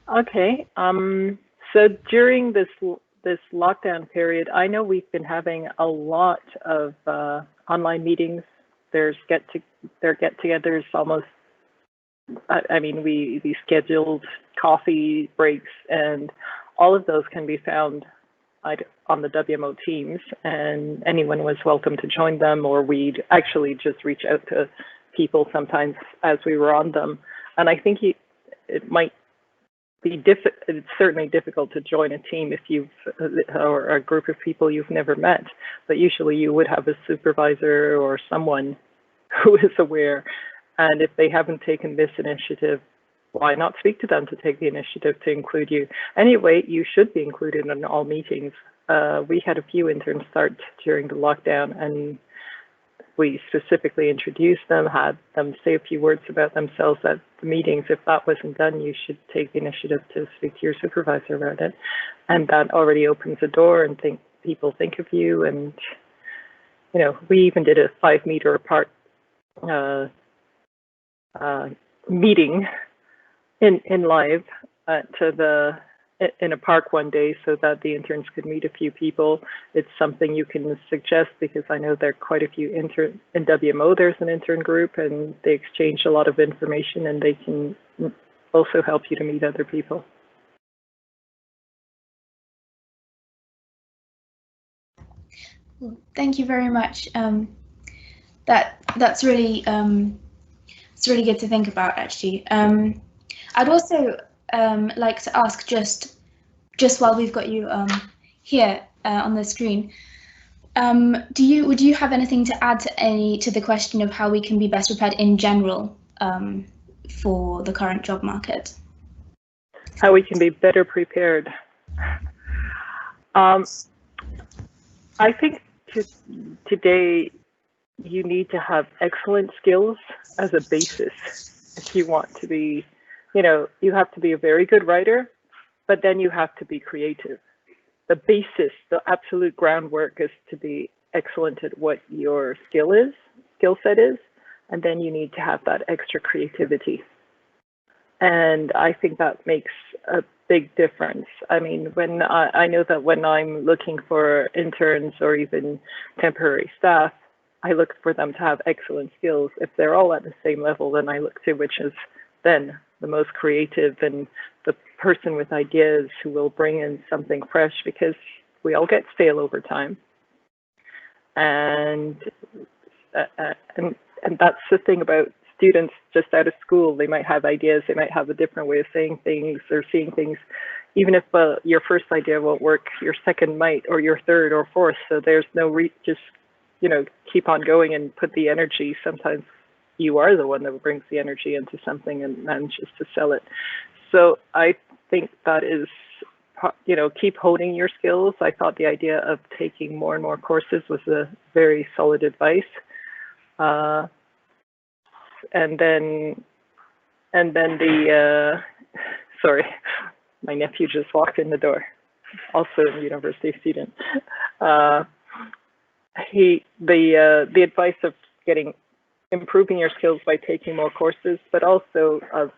Okay, so during this lockdown period, I know we've been having a lot of online meetings. There's get-togethers almost. I mean, we scheduled coffee breaks, and all of those can be found on the WMO Teams, and anyone was welcome to join them, or we'd actually just reach out to people sometimes as we were on them. And I think it might be it's certainly difficult to join a team if or a group of people you've never met, but usually you would have a supervisor or someone who is aware. And if they haven't taken this initiative, why not speak to them to take the initiative to include you? Anyway, you should be included in all meetings. We had a few interns start during the lockdown, and we specifically introduced them, had them say a few words about themselves at the meetings. If that wasn't done, you should take the initiative to speak to your supervisor about it. And that already opens a door, and people think of you. And, you know, we even did a 5 meter apart meeting in live, in a park one day so that the interns could meet a few people. It's something you can suggest because I know there are quite a few in WMO. There's an intern group and they exchange a lot of information, and they can also help you to meet other people. Thank you very much. That's really it's really good to think about, actually. I'd also like to ask, just while we've got you here on the screen, would you have anything to add to the question of how we can be best prepared in general for the current job market? How we can be better prepared. I think today you need to have excellent skills as a basis if you want to be, you have to be a very good writer, but then you have to be creative. The basis, the absolute groundwork is to be excellent at what your skill set is, and then you need to have that extra creativity. And I think that makes a big difference. I mean, when I know that when I'm looking for interns or even temporary staff, I look for them to have excellent skills. If they're all at the same level, then I look to which is then the most creative and the person with ideas who will bring in something fresh, because we all get stale over time. And that's the thing about students just out of school. They might have ideas, they might have a different way of saying things or seeing things. Even if your first idea won't work, your second might, or your third or fourth. So there's no just, keep on going and put the energy. Sometimes you are the one that brings the energy into something and manages to sell it. So I think that is, keep honing your skills. I thought the idea of taking more and more courses was a very solid advice. And then sorry, my nephew just walked in the door, also a university student. The advice of improving your skills by taking more courses, but also of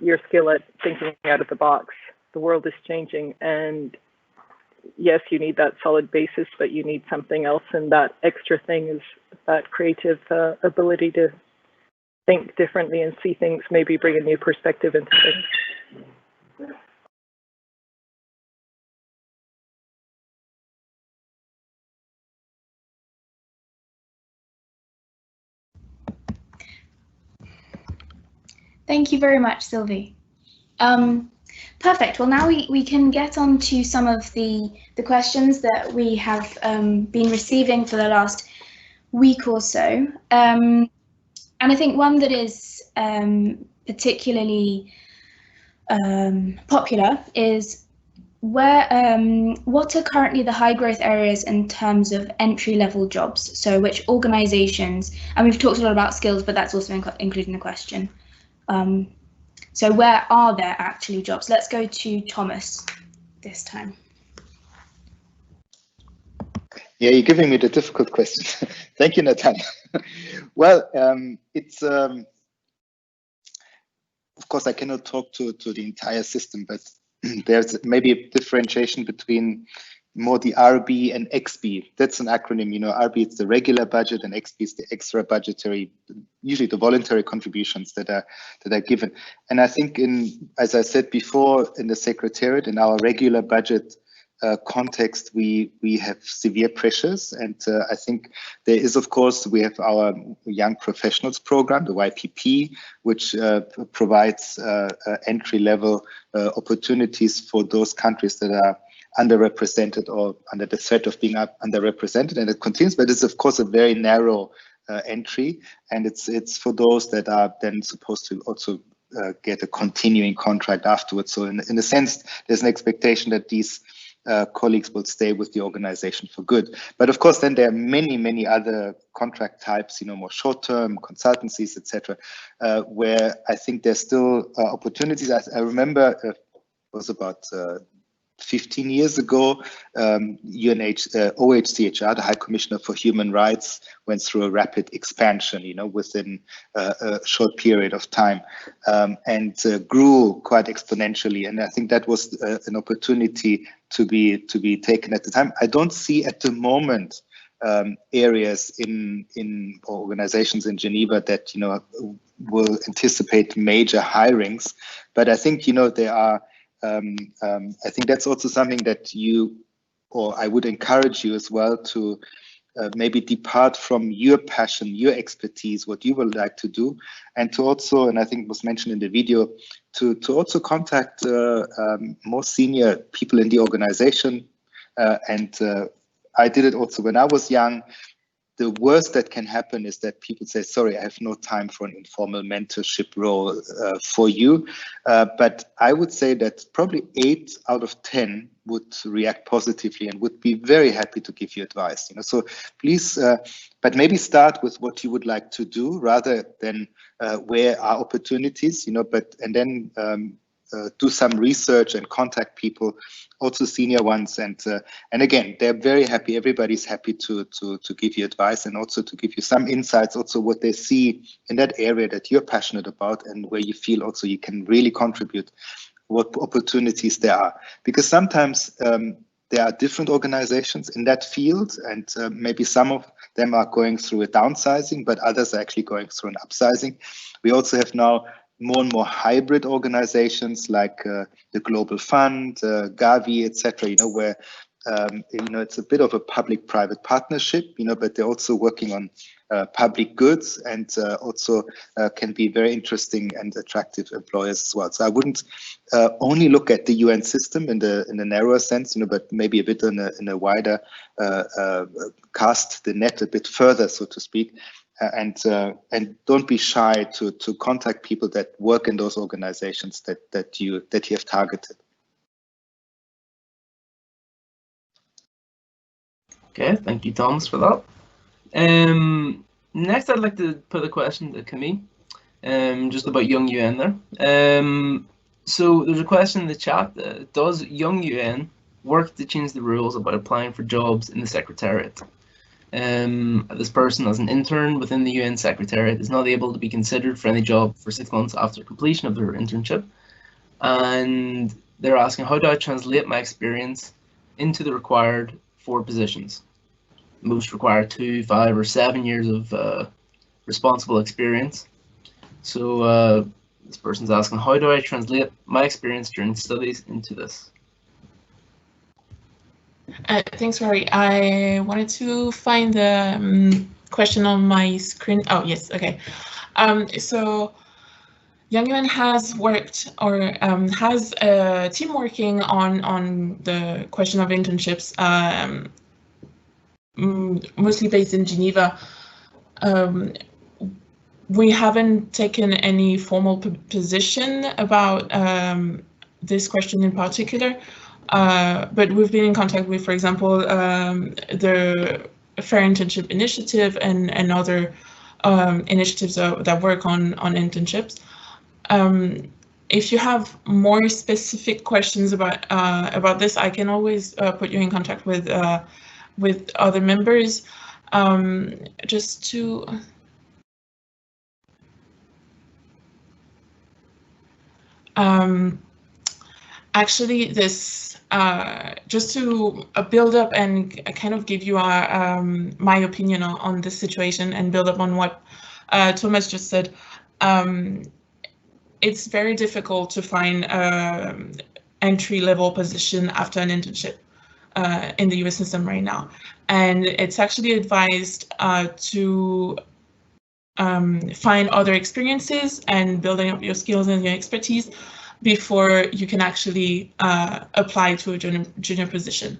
your skill at thinking out of the box. The world is changing, and yes, you need that solid basis, but you need something else, and that extra thing is that creative ability to think differently and see things, maybe bring a new perspective into things. Thank you very much, Sylvie. Perfect. Well, now we can get on to some of the questions that we have been receiving for the last week or so. And I think one that is particularly popular is what are currently the high growth areas in terms of entry-level jobs? So which organizations, and we've talked a lot about skills, but that's also included in the question. So where are there actually jobs? Let's go to Thomas this time. Yeah, you're giving me the difficult question. Thank you, Natalia. Well, it's of course I cannot talk to the entire system, but there's maybe a differentiation between more the RB and XB. That's an acronym, RB is the regular budget and XB is the extra budgetary, usually the voluntary contributions that are given. And I think as I said before, in the Secretariat, in our regular budget context, we have severe pressures. And I think there is, of course, we have our Young Professionals program, the YPP, which provides entry-level opportunities for those countries that are underrepresented or under the threat of being underrepresented, and it continues, but it's of course a very narrow entry, and it's for those that are then supposed to also get a continuing contract afterwards. So in a sense, there's an expectation that these colleagues will stay with the organization for good. But of course, then there are many other contract types, more short-term consultancies, etc., where I think there's still opportunities. I remember it was about 15 years ago, OHCHR, the High Commissioner for Human Rights, went through a rapid expansion, within a short period of time, and grew quite exponentially. And I think that was an opportunity to be taken at the time. I don't see at the moment areas in organizations in Geneva that will anticipate major hirings, but I think there are. I think that's also something that I would encourage you as well to maybe depart from your passion, your expertise, what you would like to do, and to also, and I think it was mentioned in the video, to also contact more senior people in the organization. I did it also when I was young. The worst that can happen is that people say, sorry, I have no time for an informal mentorship role for you. But I would say that probably 8 out of 10 would react positively and would be very happy to give you advice. So please, but maybe start with what you would like to do rather than where are opportunities, and then do some research and contact people, also senior ones, and again, they're very happy. Everybody's happy to give you advice and also to give you some insights, also what they see in that area that you're passionate about and where you feel also you can really contribute, what opportunities there are. Because sometimes there are different organizations in that field, and maybe some of them are going through a downsizing, but others are actually going through an upsizing. We also have now more and more hybrid organizations like the Global Fund, Gavi, etc. Where it's a bit of a public-private partnership, but they're also working on public goods and also can be very interesting and attractive employers as well. So I wouldn't only look at the UN system in the narrower sense, but maybe a bit in a wider cast the net a bit further, so to speak. And don't be shy to contact people that work in those organizations that you have targeted. Okay, thank you, Thomas, for that. Next, I'd like to put a question to Camille, just about Young UN there. So there's a question in the chat. Does Young UN work to change the rules about applying for jobs in the Secretariat? This person, as an intern within the UN Secretariat, is not able to be considered for any job for 6 months after completion of their internship. And they're asking, how do I translate my experience into the required 4 positions? Most require 2, 5, or 7 years of responsible experience. So this person's asking, how do I translate my experience during studies into this? Thanks, Rory. I wanted to find the question on my screen. Oh, yes, okay. So Young UN has worked or has a team working on the question of internships, mostly based in Geneva. We haven't taken any formal position about this question in particular. But we've been in contact with, for example, the Fair Internship Initiative and other initiatives that work on internships. If you have more specific questions about this, I can always put you in contact with other members. Just to actually, this just to build up and kind of give you my opinion on this situation and build up on what Thomas just said. It's very difficult to find entry-level position after an internship in the US system right now, and it's actually advised to find other experiences and building up your skills and your expertise before you can actually apply to a junior position.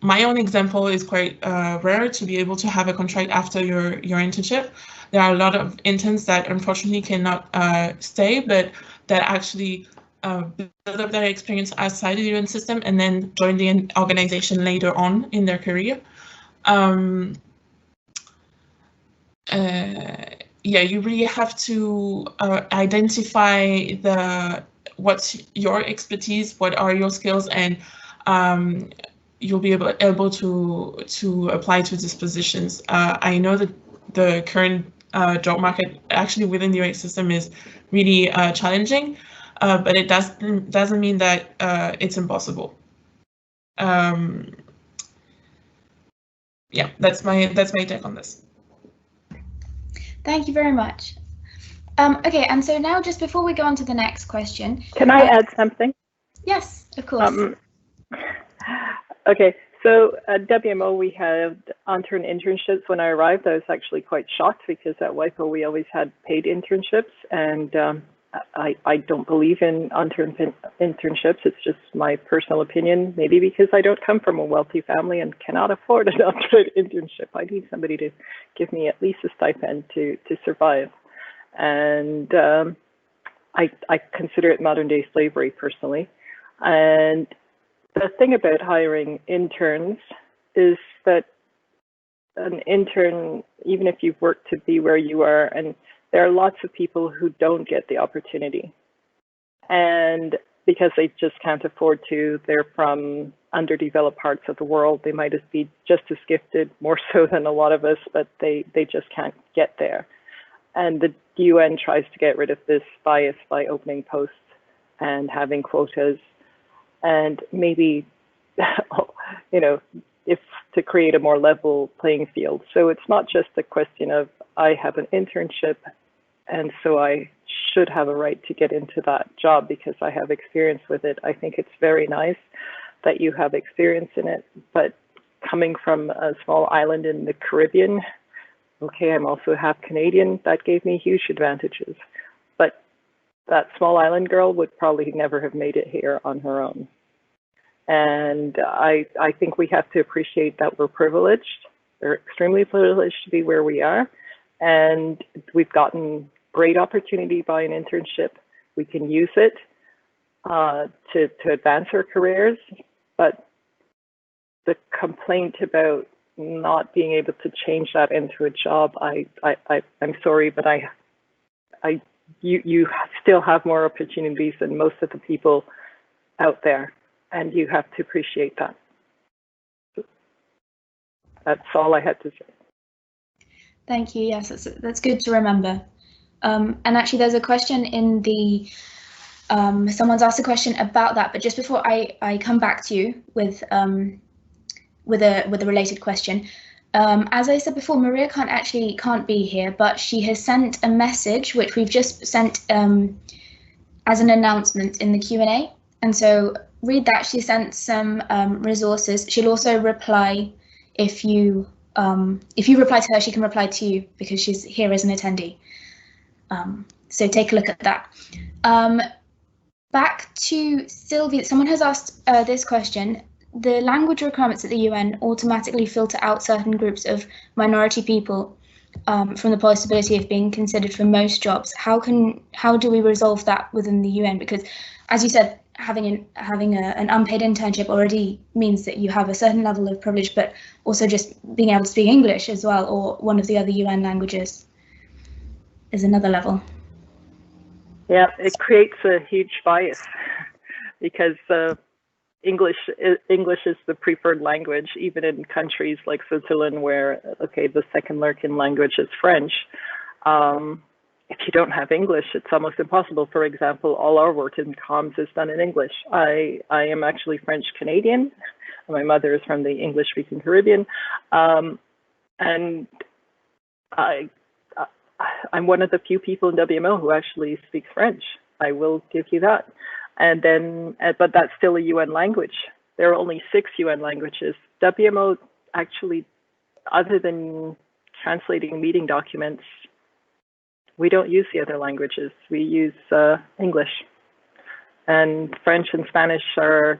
My own example is quite rare to be able to have a contract after your internship. There are a lot of interns that unfortunately cannot stay, but that actually build up their experience outside the UN system and then join the organization later on in their career. yeah, you really have to identify what's your expertise, what are your skills, and you'll be able to apply to these positions. I know that the current job market actually within the UX system is really challenging, but it doesn't mean that it's impossible. Yeah, that's my take on this. Thank you very much. Okay, and so now just before we go on to the next question. Can I add something? Yes, of course. Okay, so at WMO we had internships. When I arrived, I was actually quite shocked because at WIPO we always had paid internships, and I don't believe in internships. It's just my personal opinion, maybe because I don't come from a wealthy family and cannot afford an internship. I need somebody to give me at least a stipend to survive. And I consider it modern day slavery personally. And the thing about hiring interns is that an intern, even if you've worked to be where you are, and there are lots of people who don't get the opportunity. And because they just can't afford to, they're from underdeveloped parts of the world. They might be just as gifted, more so than a lot of us, but they just can't get there. And the UN tries to get rid of this bias by opening posts and having quotas, and maybe, you know, if to create a more level playing field. So it's not just a question of I have an internship and so I should have a right to get into that job because I have experience with it. I think it's very nice that you have experience in it, but coming from a small island in the Caribbean, okay, I'm also half Canadian, that gave me huge advantages. But that small island girl would probably never have made it here on her own. And I think we have to appreciate that we're privileged. We're extremely privileged to be where we are. And we've gotten great opportunity by an internship. We can use it to advance our careers. But the complaint about not being able to change that into a job, I'm sorry, but you still have more opportunities than most of the people out there, and you have to appreciate that. That's all I had to say. Thank you. Yes, that's good to remember. And actually, there's a question in the someone's asked a question about that, but just before I come back to you with a related question. As I said before, Maria can't be here, but she has sent a message which we've just sent as an announcement in the Q&A. And so read that. She sent some resources. She'll also reply if you reply to her, she can reply to you because she's here as an attendee. So take a look at that. Back to Sylvia. Someone has asked this question. The language requirements at the UN automatically filter out certain groups of minority people from the possibility of being considered for most jobs. How do we resolve that within the UN? Because, as you said, having an unpaid internship already means that you have a certain level of privilege, but also just being able to speak English as well, or one of the other UN languages, is another level. Yeah, it creates a huge bias because English is the preferred language, even in countries like Switzerland, where the second Lurkin language is French. If you don't have English, it's almost impossible. For example, all our work in comms is done in English. I am actually French Canadian. My mother is from the English-speaking Caribbean, and I'm one of the few people in WMO who actually speaks French. I will give you that. And then, but that's still a UN language. There are only 6 UN languages. WMO actually, other than translating meeting documents, we don't use the other languages. We use English. And French and Spanish are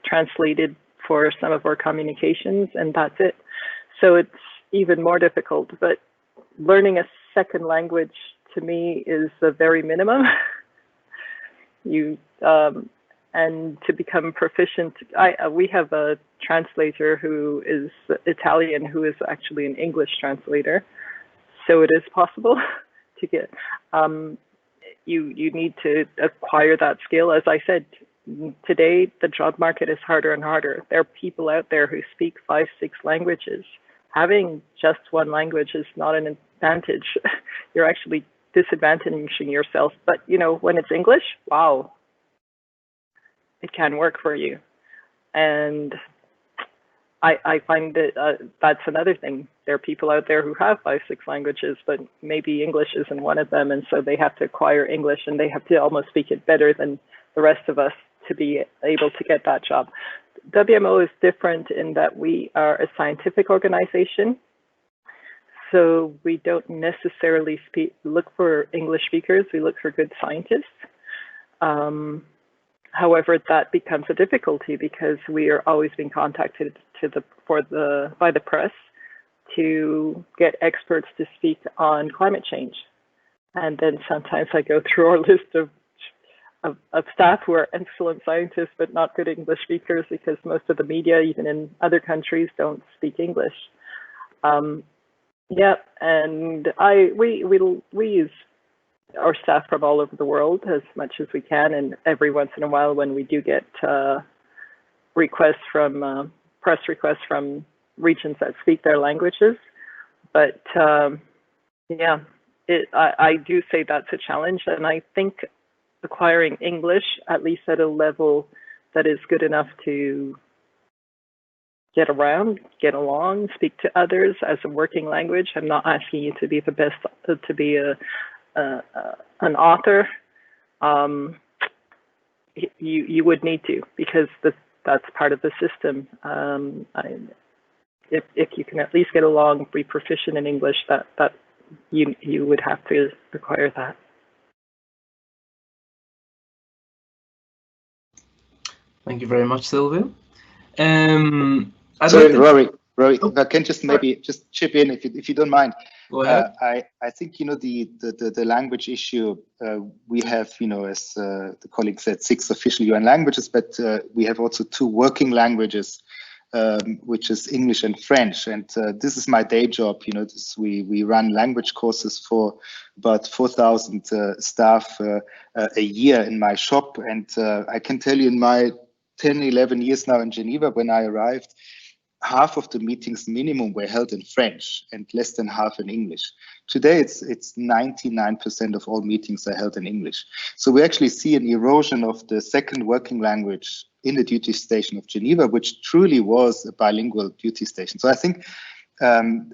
translated for some of our communications, and that's it. So it's even more difficult. But learning a second language, to me, is the very minimum. And to become proficient, we have a translator who is Italian, who is actually an English translator. so it is possible to get. You need to acquire that skill. As I said, today the job market is harder and harder. There are people out there who speak 5, 6 languages. Having just one language is not an advantage. You're actually disadvantaging yourself. But you know, when it's English, wow, it can work for you. And I find that that's another thing. There are people out there who have 5, 6 languages, but maybe English isn't one of them, and so they have to acquire English, and they have to almost speak it better than the rest of us to be able to get that job. WMO is different in that we are a scientific organization, so we don't necessarily look for English speakers. We look for good scientists. However, that becomes a difficulty because we are always being contacted by the press to get experts to speak on climate change. And then sometimes I go through our list of staff who are excellent scientists but not good English speakers because most of the media, even in other countries, don't speak English. Yeah, and we use our staff from all over the world as much as we can, and every once in a while when we do get requests from press requests from regions that speak their languages. But yeah, I do say that's a challenge, and I think acquiring English, at least at a level that is good enough to get around, get along, speak to others as a working language. I'm not asking you to be the best, to be an author. You would need to, because that's part of the system. If you can at least get along, be proficient in English, that you would have to require that. Thank you very much, Sylvia. Sorry, Rory, if I can just maybe just chip in, if you don't mind. Go ahead. I think, you know, the language issue, we have, you know, as the colleague said, 6 official UN languages, but we have also 2 working languages, which is English and French. And this is my day job. You know, we run language courses for about 4,000 staff a year in my shop. And I can tell you, in my 10, 11 years now in Geneva, when I arrived, half of the meetings minimum were held in French and less than half in English. Today, it's 99% of all meetings are held in English. So we actually see an erosion of the second working language in the duty station of Geneva, which truly was a bilingual duty station. So I think, and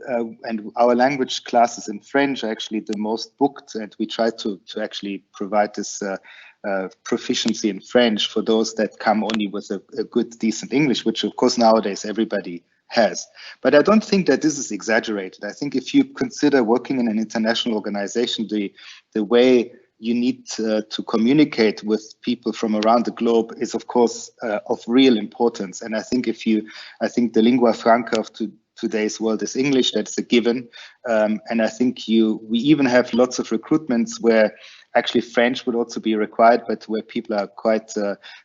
our language classes in French are actually the most booked, and we try to actually provide this proficiency in French for those that come only with a good, decent English, which of course nowadays everybody has. But I don't think that this is exaggerated. I think if you consider working in an international organization, the way you need to communicate with people from around the globe is of course of real importance. And I think I think the lingua franca of today's world is English. That's a given. And I think we even have lots of recruitments where actually French would also be required, but where people are quite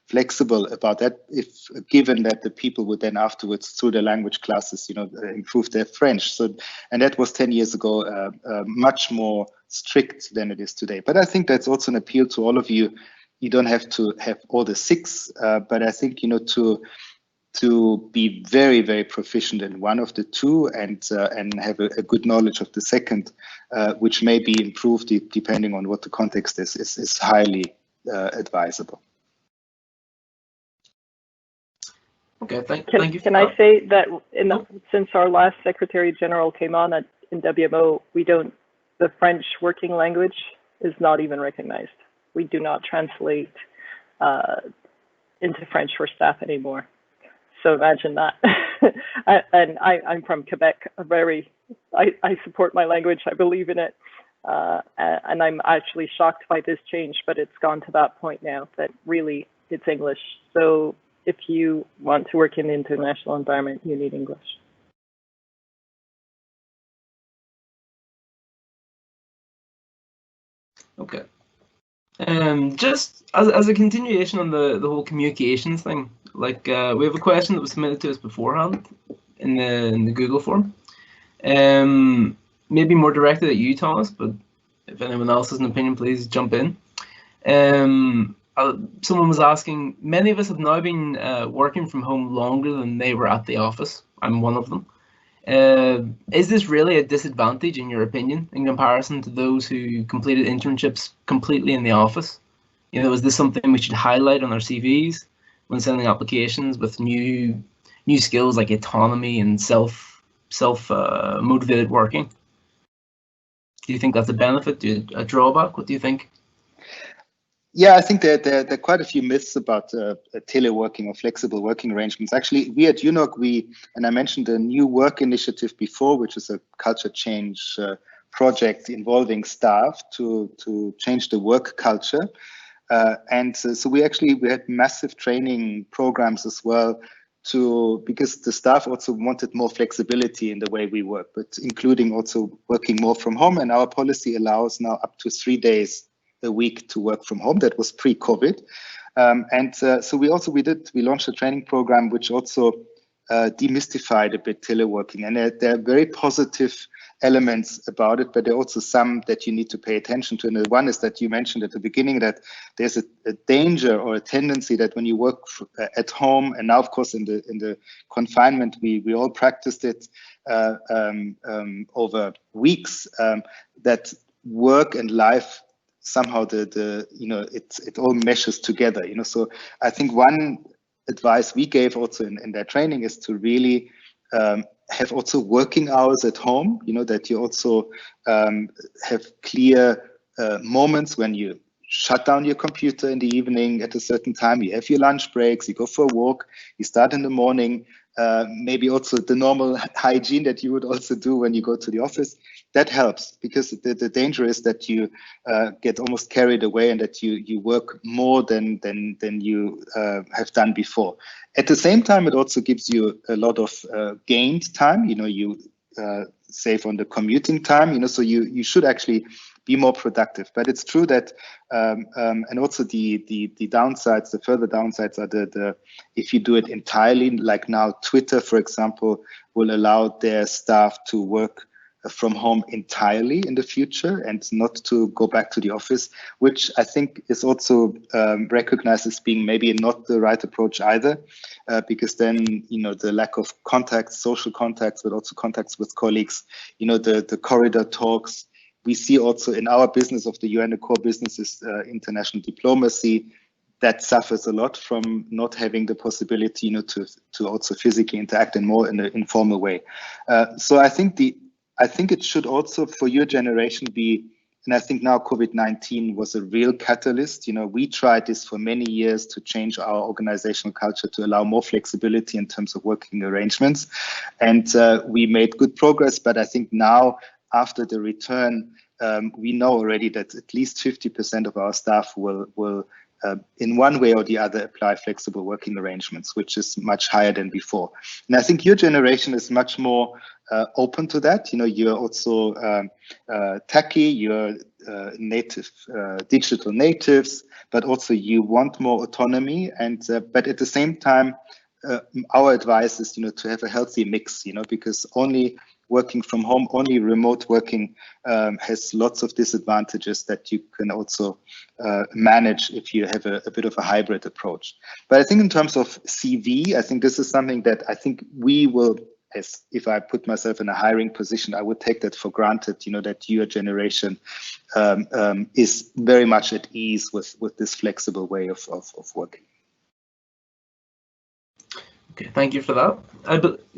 flexible about that, if given that the people would then afterwards, through the language classes, you know, improve their French. So, and that was 10 years ago, much more strict than it is today. But I think that's also an appeal to all of you. You don't have to have all the 6, but I think, you know, to be very, very proficient in one of the 2 and have a good knowledge of the second, which may be improved depending on what the context is highly advisable. Okay, thank you. Can I say that since our last Secretary General came on in WMO, the French working language is not even recognized. We do not translate into French for staff anymore. So imagine that. And I'm from Quebec. I support my language. I believe in it. And I'm actually shocked by this change, but it's gone to that point now that really it's English. So if you want to work in the international environment, you need English. Okay. Just as a continuation on the whole communications thing, like we have a question that was submitted to us beforehand in the Google form. maybe more directed at you, Thomas, but if anyone else has an opinion, please jump in. Someone was asking, many of us have now been working from home longer than they were at the office. I'm one of them. Is this really a disadvantage, in your opinion, in comparison to those who completed internships completely in the office? You know, is this something we should highlight on our CVs when sending applications with new skills like autonomy and self-motivated working? Do you think that's a benefit, a drawback? What do you think? Yeah, I think there are quite a few myths about teleworking or flexible working arrangements. Actually, we at UNOG, and I mentioned a new work initiative before, which is a culture change project involving staff to change the work culture. So we had massive training programs as well, because the staff also wanted more flexibility in the way we work, but including also working more from home. And our policy allows now up to 3 days a week to work from home. That was pre-COVID. So we launched a training program which also demystified a bit teleworking. And there are very positive elements about it, but there are also some that you need to pay attention to. And the one is that you mentioned at the beginning that there's a danger or a tendency that when you work at home, and now of course in the confinement, we all practiced it over weeks, that work and life somehow it all meshes together. So I think one advice we gave also in that training is to really have also working hours at home, that you also have clear moments when you shut down your computer in the evening at a certain time, you have your lunch breaks, you go for a walk, you start in the morning, maybe also the normal hygiene that you would also do when you go to the office. That helps, because the danger is that you get almost carried away and that you work more than you have done before. At the same time, it also gives you a lot of gained time. You save on the commuting time. So you should actually be more productive. But it's true that, and also the downsides, the further downsides are if you do it entirely, like now Twitter, for example, will allow their staff to work from home entirely in the future and not to go back to the office, which I think is also recognized as being maybe not the right approach either, because then, the lack of contacts, social contacts, but also contacts with colleagues, the corridor talks. We see also in our business of the UN, the core business is international diplomacy. That suffers a lot from not having the possibility, to also physically interact in more in an informal way. So I think it should also, for your generation, be, and I think now COVID-19 was a real catalyst. We tried this for many years to change our organizational culture to allow more flexibility in terms of working arrangements. And we made good progress, but I think now, after the return, we know already that at least 50% of our staff will in one way or the other apply flexible working arrangements, which is much higher than before. And I think your generation is much more open to that. You're also techy, you're native, digital natives, but also you want more autonomy. And but at the same time, our advice is, to have a healthy mix, because only working from home, only remote working has lots of disadvantages that you can also manage if you have a bit of a hybrid approach. But I think in terms of CV, I think this is something that I think we will, as if I put myself in a hiring position, I would take that for granted, that your generation is very much at ease with this flexible way of working. Okay, thank you for that.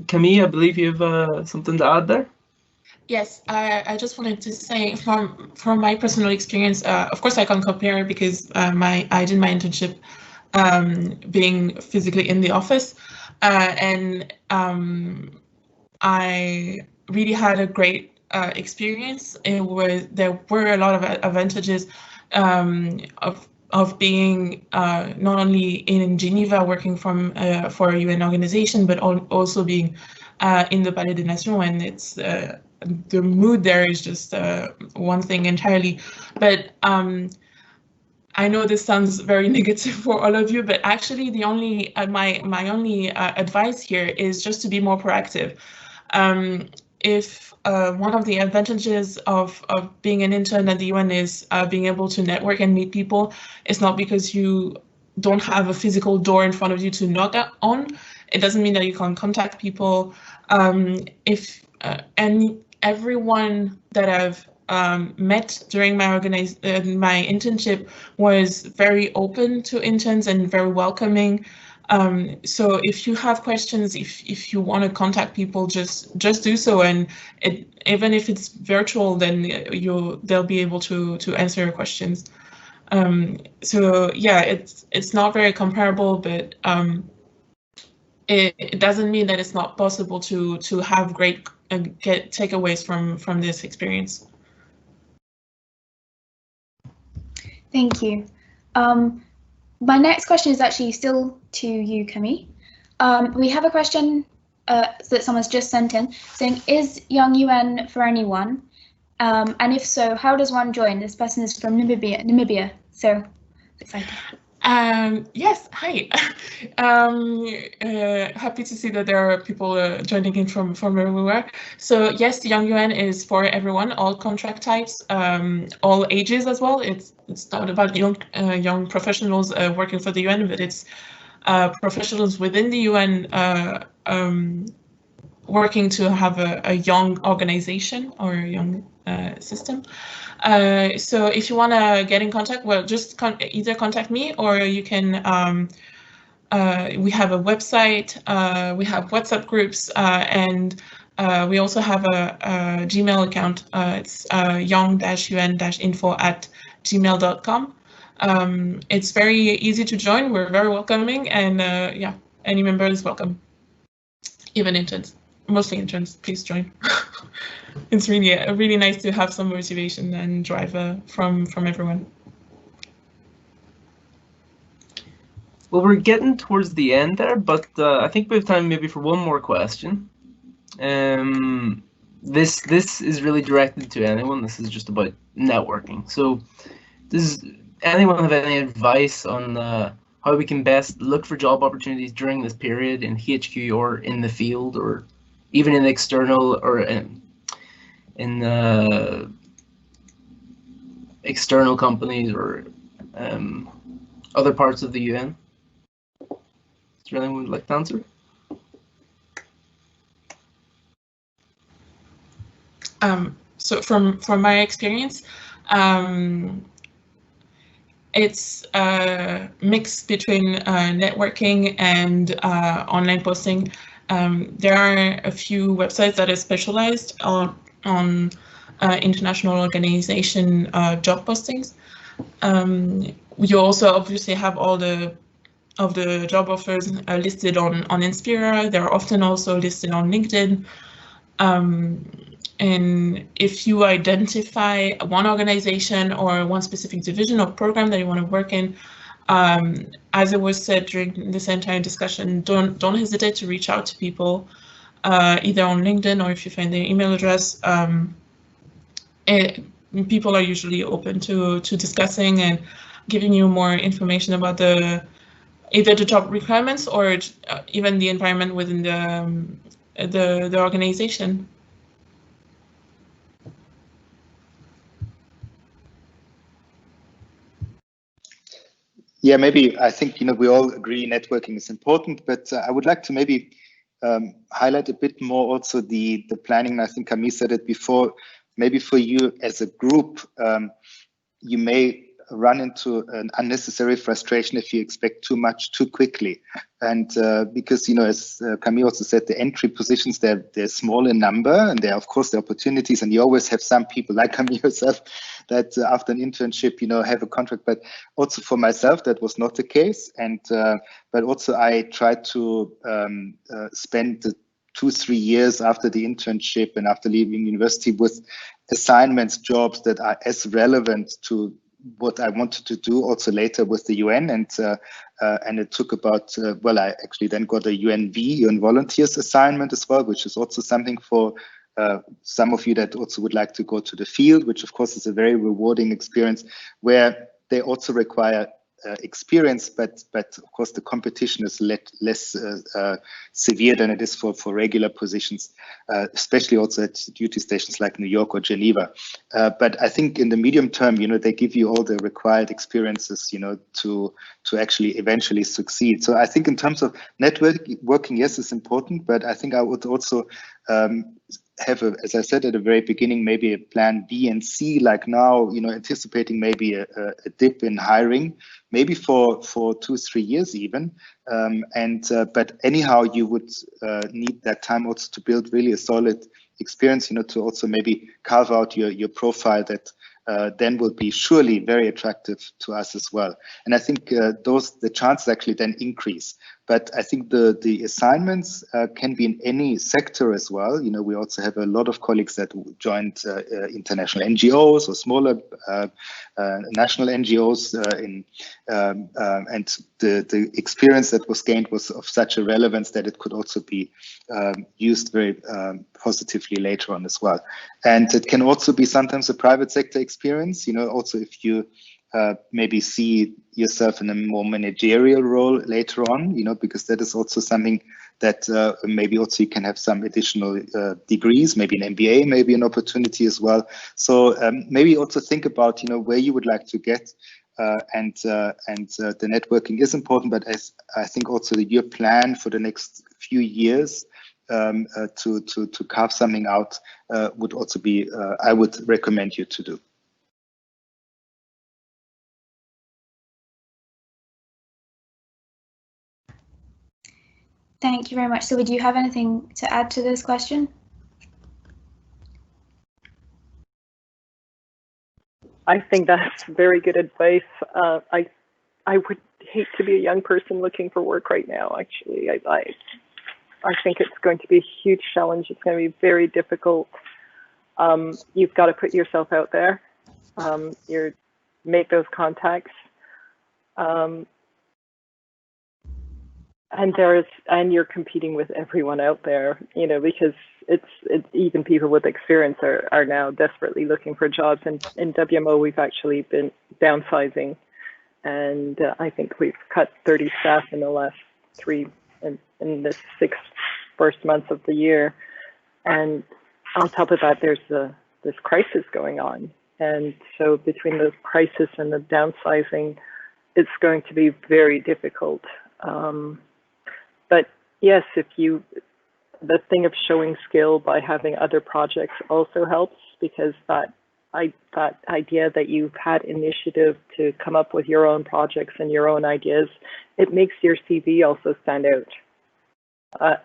Camille, I believe you have something to add there? Yes, I just wanted to say from my personal experience, of course I can compare because I did my internship being physically in the office, and I really had a great experience. There were a lot of advantages of being not only in Geneva working for a UN organization, but also being in the Palais des Nations, and it's the mood there is just one thing entirely. But I know this sounds very negative for all of you, but actually the only my only advice here is just to be more proactive. if one of the advantages of being an intern at the UN is being able to network and meet people, it's not because you don't have a physical door in front of you to knock on. It doesn't mean that you can't contact people. And everyone that I've met during my my internship was very open to interns and very welcoming. So if you have questions, if you want to contact people, just do so, and even if it's virtual, then they'll be able to answer your questions. So yeah, it's not very comparable, but it doesn't mean that it's not possible to have great get takeaways from this experience. Thank you. My next question is actually still to you, Camille. We have a question that someone's just sent in saying, is Young UN for anyone? And if so, how does one join? This person is from Namibia, so excited. Yes, hi. Happy to see that there are people joining in from everywhere. So yes, Young UN is for everyone, all contract types, all ages as well. It's not about young professionals working for the UN, but it's professionals within the UN working to have a young organization or a young system. So if you want to get in contact, well, just either contact me, or you can, we have a website, we have WhatsApp groups, and we also have a Gmail account. It's young-un-info@gmail.com. It's very easy to join. We're very welcoming, and yeah, any member is welcome, even interns. Mostly interns, please join. It's really nice to have some motivation and drive from everyone. Well, we're getting towards the end there, but I think we have time maybe for one more question. This is really directed to anyone. This is just about networking. So, does anyone have any advice on how we can best look for job opportunities during this period in HQ or in the field, or even in external or in external companies or other parts of the UN? Is there anyone who would like to answer? So from my experience, it's a mix between networking and online posting. There are a few websites that are specialized on international organization job postings. You also obviously have all the job offers listed on Inspira. They're often also listed on LinkedIn. And if you identify one organization or one specific division or program that you want to work in, as it was said during this entire discussion, don't hesitate to reach out to people, either on LinkedIn or if you find their email address. People are usually open to discussing and giving you more information about either the job requirements or even the environment within the organization. Yeah, maybe I think we all agree networking is important, but I would like to maybe highlight a bit more also the planning. I think Camille said it before. Maybe for you as a group, you may run into an unnecessary frustration if you expect too much too quickly. And because, as Camille also said, the entry positions, they're small in number, and there are, of course, the opportunities, and you always have some people like Camille yourself that after an internship, have a contract. But also for myself, that was not the case. And but also I tried to spend the 2-3 years after the internship and after leaving university with assignments, jobs that are as relevant to what I wanted to do also later with the UN. And it took about, I actually then got a UN volunteers assignment as well, which is also something for some of you that also would like to go to the field, which of course is a very rewarding experience where they also require experience, but of course the competition is less severe than it is for regular positions, especially also at duty stations like New York or Geneva. But I think in the medium term, they give you all the required experiences, to actually eventually succeed. So I think in terms of networking, yes, it's important, but I think I would also have, as I said at the very beginning, maybe a plan B and C, like now, anticipating maybe a dip in hiring, maybe for 2-3 years even. But anyhow, you would need that time also to build really a solid experience, to also maybe carve out your profile that then will be surely very attractive to us as well. And I think the chances actually then increase. But I think the assignments can be in any sector as well. We also have a lot of colleagues that joined international NGOs or smaller national NGOs, and the experience that was gained was of such a relevance that it could also be used very positively later on as well. And it can also be sometimes a private sector experience, also if you maybe see yourself in a more managerial role later on, because that is also something that maybe also you can have some additional degrees, maybe an MBA, maybe an opportunity as well. So maybe also think about, where you would like to get, and the networking is important, but as I think also your plan for the next few years to carve something out would also be, I would recommend you to do. Thank you very much. So, would you have anything to add to this question? I think that's very good advice. I would hate to be a young person looking for work right now. Actually, I think it's going to be a huge challenge. It's going to be very difficult. You've got to put yourself out there. Make those contacts. And you're competing with everyone out there, because it's even people with experience are now desperately looking for jobs. And in WMO, we've actually been downsizing, and I think we've cut 30 staff in the last in the 6 first months of the year. And on top of that, there's this crisis going on. And so between the crisis and the downsizing, it's going to be very difficult. But yes, the thing of showing skill by having other projects also helps, because that idea that you've had initiative to come up with your own projects and your own ideas, it makes your CV also stand out.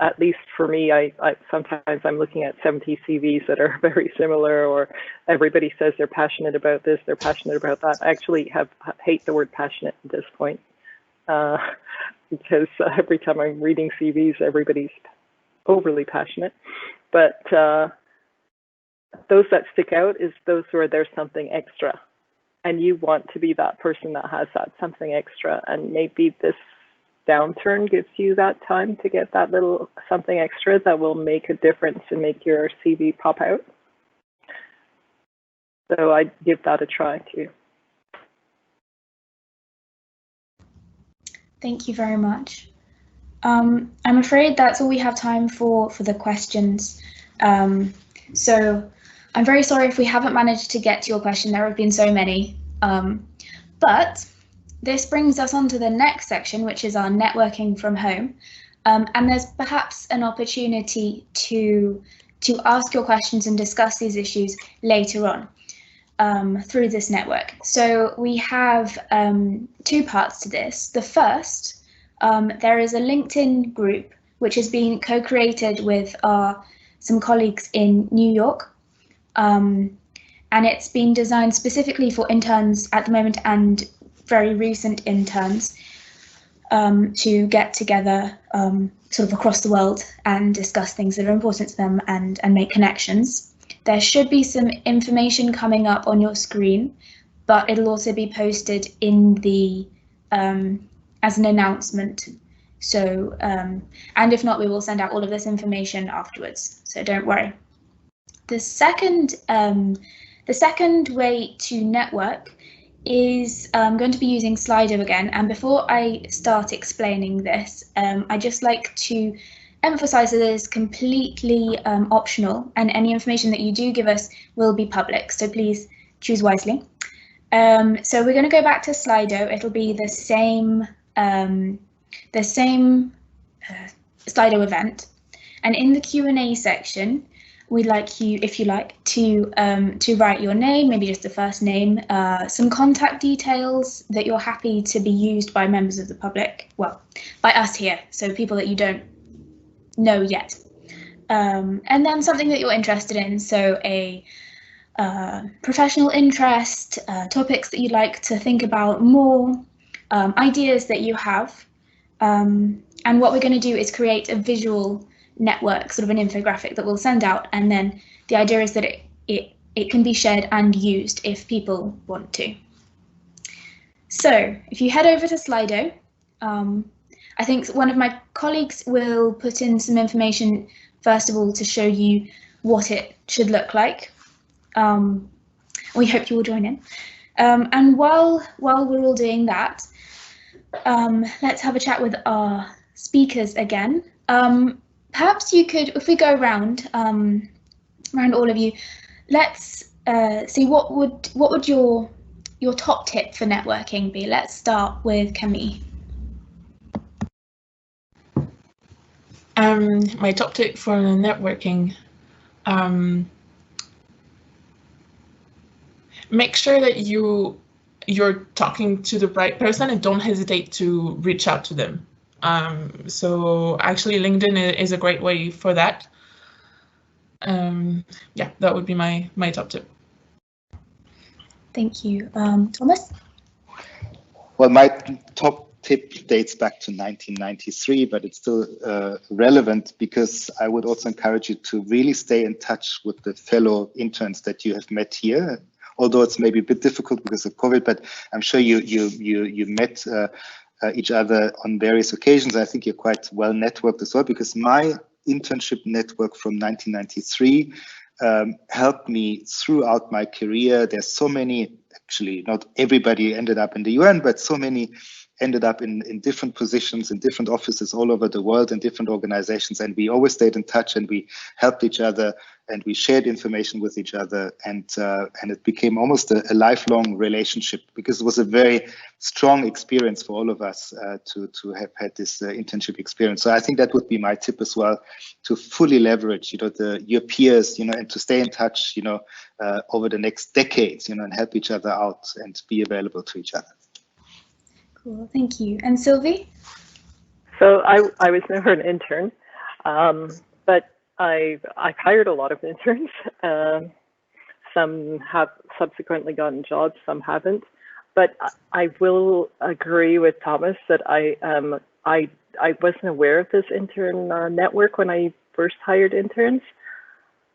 At least for me, I sometimes I'm looking at 70 CVs that are very similar, or everybody says they're passionate about this, they're passionate about that. I actually hate the word passionate at this point, because every time I'm reading CVs, everybody's overly passionate. But those that stick out is those where there's something extra, and you want to be that person that has that something extra. And maybe this downturn gives you that time to get that little something extra that will make a difference and make your CV pop out. So I'd give that a try too. Thank you very much. I'm afraid that's all we have time for the questions. So I'm very sorry if we haven't managed to get to your question. There have been so many. But this brings us on to the next section, which is our networking from home. And there's perhaps an opportunity to ask your questions and discuss these issues later on through this network. So we have 2 parts to this. The first, there is a LinkedIn group which has been co-created with some colleagues in New York. And it's been designed specifically for interns at the moment and very recent interns to get together sort of across the world and discuss things that are important to them and make connections. There should be some information coming up on your screen, but it'll also be posted in the as an announcement. So, and if not, we will send out all of this information afterwards. So don't worry. The second way to network is going to be using Slido again. And before I start explaining this, I'd just like to emphasize that it is completely optional, and any information that you do give us will be public. So please choose wisely. So we're going to go back to Slido. It'll be the same Slido event. And in the Q&A section, we'd like you, if you like, to write your name, maybe just the first name, some contact details that you're happy to be used by members of the public, well, by us here, so people that you don't know yet. And then something that you're interested in, so a professional interest, topics that you'd like to think about more, ideas that you have. And what we're going to do is create a visual network, sort of an infographic that we'll send out, and then the idea is that it can be shared and used if people want to. So if you head over to Slido, I think one of my colleagues will put in some information first of all to show you what it should look like. We hope you will join in. And while we're all doing that, let's have a chat with our speakers again. Perhaps you could, if we go around all of you, let's see what would your top tip for networking be. Let's start with Camille. My top tip for networking: make sure that you're talking to the right person and don't hesitate to reach out to them. So actually LinkedIn is a great way for that. Yeah, that would be my top tip. Thank you. Thomas? Well, my top tip dates back to 1993, but it's still relevant because I would also encourage you to really stay in touch with the fellow interns that you have met here. Although it's maybe a bit difficult because of COVID, but I'm sure you met each other on various occasions. I think you're quite well networked as well, because my internship network from 1993 helped me throughout my career. There's so many, actually not everybody ended up in the UN, but so many ended up in different positions, in different offices all over the world, in different organizations. And we always stayed in touch, and we helped each other, and we shared information with each other, and it became almost a lifelong relationship, because it was a very strong experience for all of us to have had this internship experience. So I think that would be my tip as well, to fully leverage, your peers, and to stay in touch, over the next decades, and help each other out and be available to each other. Cool, thank you. And Sylvie? So I was never an intern, but I've hired a lot of interns. Some have subsequently gotten jobs, some haven't. But I will agree with Thomas that I wasn't aware of this intern network when I first hired interns.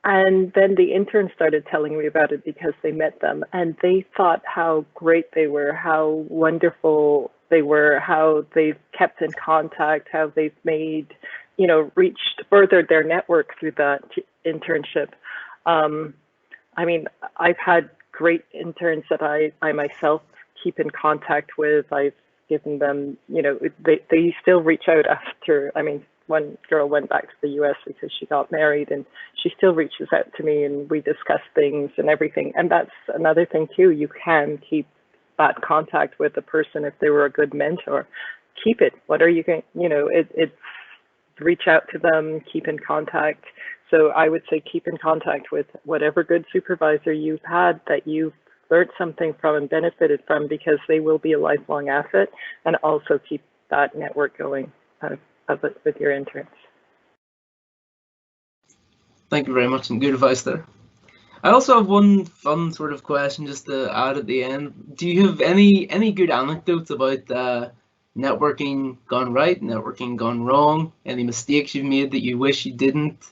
And then the interns started telling me about it because they met them, and they thought how great they were, how wonderful they were, how they've kept in contact, how they've made, furthered their network through that internship. I mean, I've had great interns that I myself keep in contact with. I've given them, they still reach out after, one girl went back to the US because she got married, and she still reaches out to me, and we discuss things and everything. And that's another thing too. You can keep that contact with the person if they were a good mentor. Keep it. What are you going? It's reach out to them, keep in contact. So I would say keep in contact with whatever good supervisor you've had that you've learned something from and benefited from, because they will be a lifelong asset. And also keep that network going with your interns. Thank you very much, some good advice there. I also have one fun sort of question just to add at the end. Do you have any good anecdotes about networking gone right, networking gone wrong? Any mistakes you've made that you wish you didn't?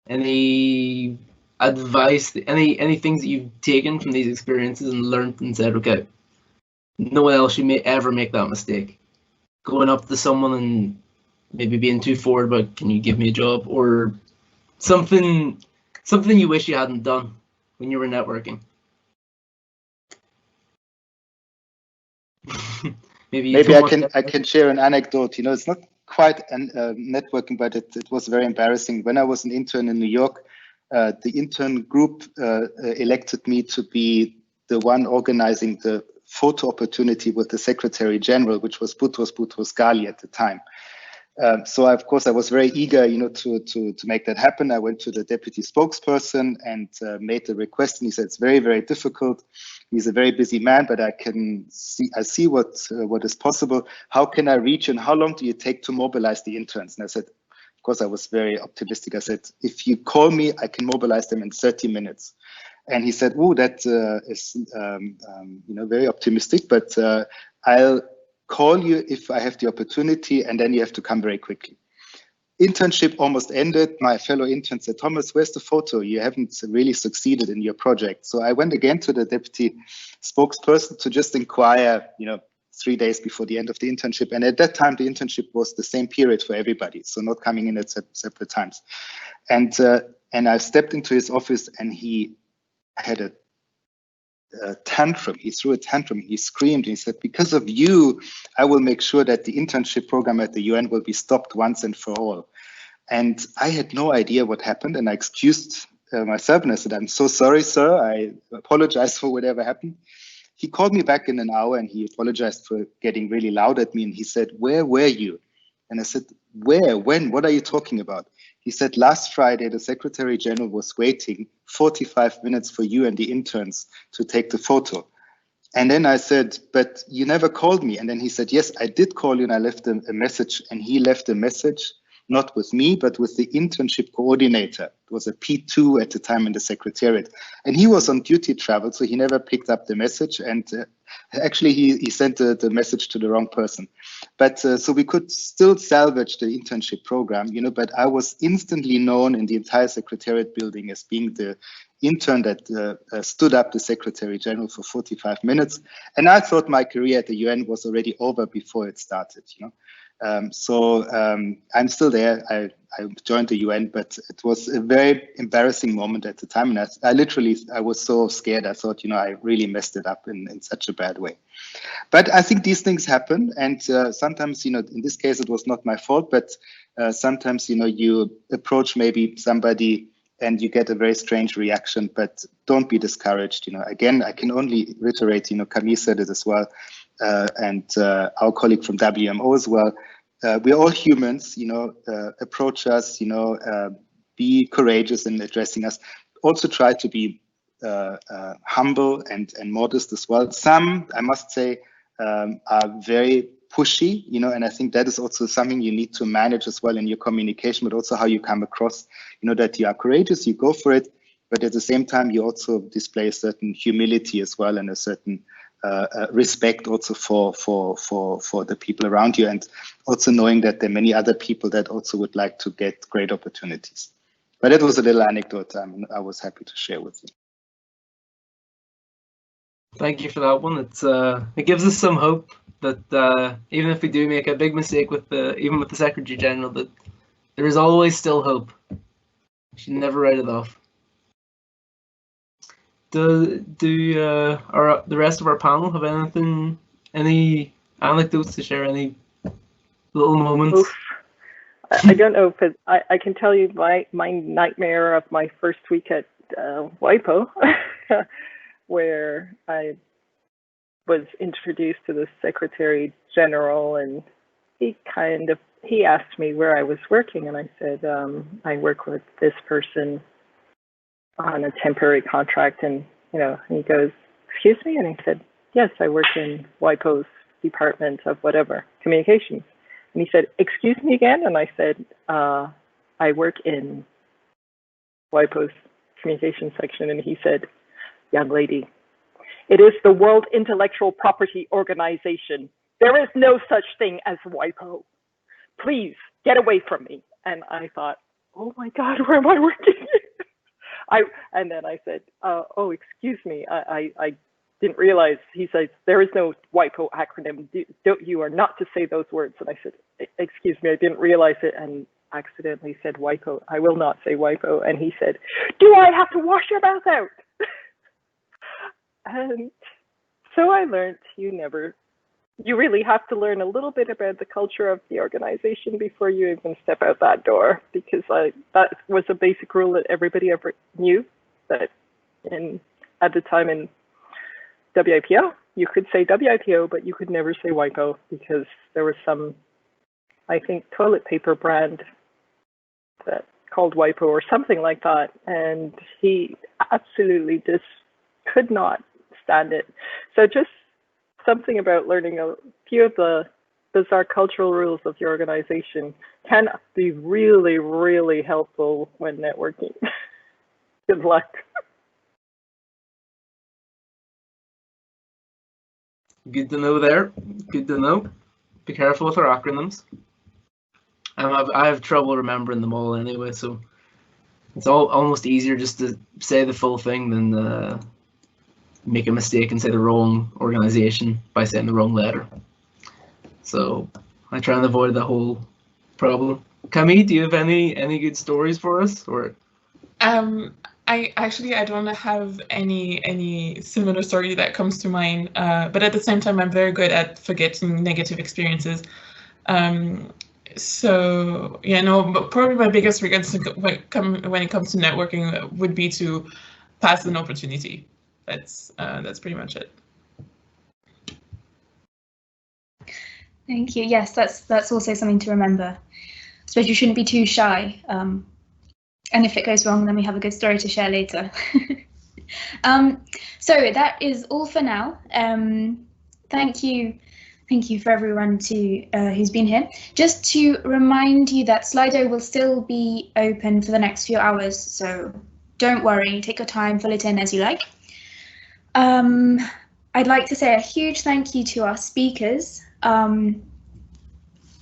Any advice, any things that you've taken from these experiences and learned and said, okay, no one else should ever make that mistake? Going up to someone and maybe being too forward, but can you give me a job, or something you wish you hadn't done when you were networking? Maybe I can share an anecdote. You know, it's not quite networking, but it was very embarrassing. When I was an intern in New York, the intern group elected me to be the one organizing the photo opportunity with the Secretary General, which was Boutros Ghali at the time. So of course I was very eager, you know, to make that happen. I went to the deputy spokesperson and made the request, and he said it's very, very difficult. He's a very busy man, but I see what is possible. How can I reach you, and how long do you take to mobilize the interns? And I said, of course, I was very optimistic. I said, if you call me, I can mobilize them in 30 minutes. And he said, oh, that is you know, very optimistic, but I'll call you if I have the opportunity, and then you have to come very quickly. Internship almost ended. My fellow intern said, Thomas, where's the photo? You haven't really succeeded in your project. So I went again to the deputy spokesperson to just inquire, you know, 3 days before the end of the internship. And at that time, the internship was the same period for everybody, so not coming in at separate times. And I stepped into his office, and he had a tantrum. He threw a tantrum. He screamed. He said, because of you, I will make sure that the internship program at the UN will be stopped once and for all. And I had no idea what happened. And I excused myself, and I said, I'm so sorry, sir. I apologize for whatever happened. He called me back in an hour, and he apologized for getting really loud at me. And he said, where were you? And I said, where, when, what are you talking about? He said, last Friday, the Secretary General was waiting 45 minutes for you and the interns to take the photo. And then I said, but you never called me. And then he said, yes, I did call you, and I left a message. And he left a message, not with me, but with the internship coordinator. It was a P2 at the time in the Secretariat. And he was on duty travel, so he never picked up the message. And actually, he sent the message to the wrong person. But so we could still salvage the internship program, you know, but I was instantly known in the entire Secretariat building as being the intern that stood up the Secretary General for 45 minutes. And I thought my career at the UN was already over before it started, you know. So I'm still there. I joined the UN, but it was a very embarrassing moment at the time. And I was so scared. I thought, you know, I really messed it up in such a bad way. But I think these things happen. And sometimes, you know, in this case, it was not my fault, but sometimes, you know, you approach maybe somebody and you get a very strange reaction, but don't be discouraged. You know, again, I can only reiterate, you know, Camille said it as well, and our colleague from WMO as well. We're all humans, you know, approach us, you know, be courageous in addressing us. Also try to be humble and modest as well. Some, I must say, are very pushy, you know, and I think that is also something you need to manage as well in your communication, but also how you come across, you know, that you are courageous, you go for it, but at the same time, you also display a certain humility as well and a certain respect also for the people around you, and also knowing that there are many other people that also would like to get great opportunities. But it was a little anecdote I was happy to share with you. Thank you for that one. It gives us some hope that even if we do make a big mistake with even with the Secretary General, that there is always still hope. We should never write it off. Do the rest of our panel have any anecdotes to share, any little moments? Oof. I don't know, because I can tell you my nightmare of my first week at WIPO, where I was introduced to the Secretary General, and he asked me where I was working, and I said, I work with this person on a temporary contract, and and he goes, excuse me, and I said, yes, I work in WIPO's Department of whatever, communications. And he said, excuse me again, and I said, I work in WIPO's communications section, and he said, young lady, it is the World Intellectual Property Organization. There is no such thing as WIPO. Please get away from me. And I thought, oh my God, where am I working? And then I said, oh, excuse me, I didn't realize. He says, there is no WIPO acronym. You are not to say those words. And I said, excuse me, I didn't realize it, and accidentally said WIPO. I will not say WIPO. And he said, do I have to wash your mouth out? And so I learned you never you really have to learn a little bit about the culture of the organization before you even step out that door, because that was a basic rule that everybody ever knew, that at the time in WIPO, you could say WIPO, but you could never say WIPO, because there was some, I think, toilet paper brand that called WIPO or something like that, and he absolutely just could not stand it. So just something about learning a few of the bizarre cultural rules of your organization can be really, really helpful when networking. Good luck. Good to know there. Good to know. Be careful with our acronyms. I have trouble remembering them all anyway, so it's almost easier just to say the full thing than make a mistake and say the wrong organization by saying the wrong letter. So I try and avoid the whole problem. Camille, do you have any good stories for us, or? I don't have any similar story that comes to mind, but at the same time, I'm very good at forgetting negative experiences. So yeah, no, but probably my biggest regrets when it comes to networking would be to pass an opportunity. That's pretty much it. Thank you. Yes, that's also something to remember. I suppose you shouldn't be too shy. And if it goes wrong, then we have a good story to share later. So that is all for now. Thank you for everyone who's been here. Just to remind you that Slido will still be open for the next few hours, so don't worry, take your time, fill it in as you like. I'd like to say a huge thank you to our speakers.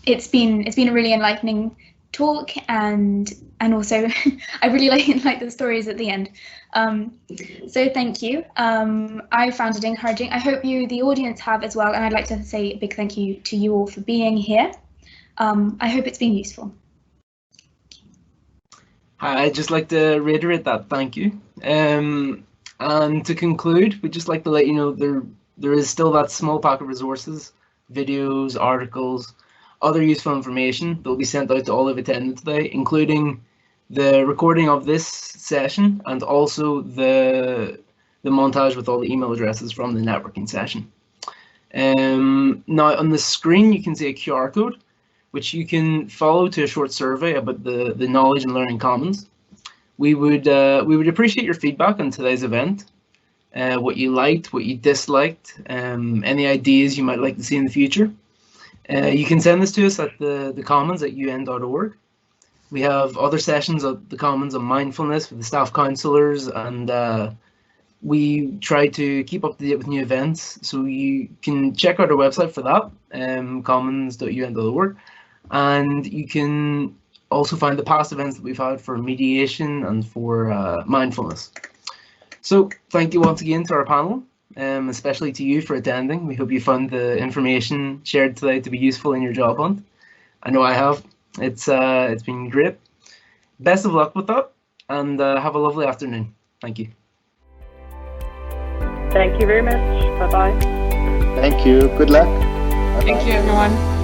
It's been a really enlightening talk, and also I really like the stories at the end. So thank you. I found it encouraging. I hope you, the audience, have as well, and I'd like to say a big thank you to you all for being here. I hope it's been useful. I'd just like to reiterate that thank you. And to conclude, we'd just like to let you know there is still that small pack of resources, videos, articles, other useful information that will be sent out to all who have attended today, including the recording of this session and also the montage with all the email addresses from the networking session. Now on the screen you can see a QR code which you can follow to a short survey about the Knowledge and Learning Commons. We would appreciate your feedback on today's event, what you liked, what you disliked, any ideas you might like to see in the future. You can send this to us at the Commons at un.org. We have other sessions at the Commons on mindfulness with the staff councillors, and we try to keep up to date with new events. So you can check out our website for that, commons.un.org, and you can also find the past events that we've had for mediation and for mindfulness. So thank you once again to our panel, especially to you for attending. We hope you found the information shared today to be useful in your job hunt. I know I have. It's been great. Best of luck with that, and have a lovely afternoon. Thank you. Thank you very much. Bye-bye. Thank you. Good luck. Thank you, everyone.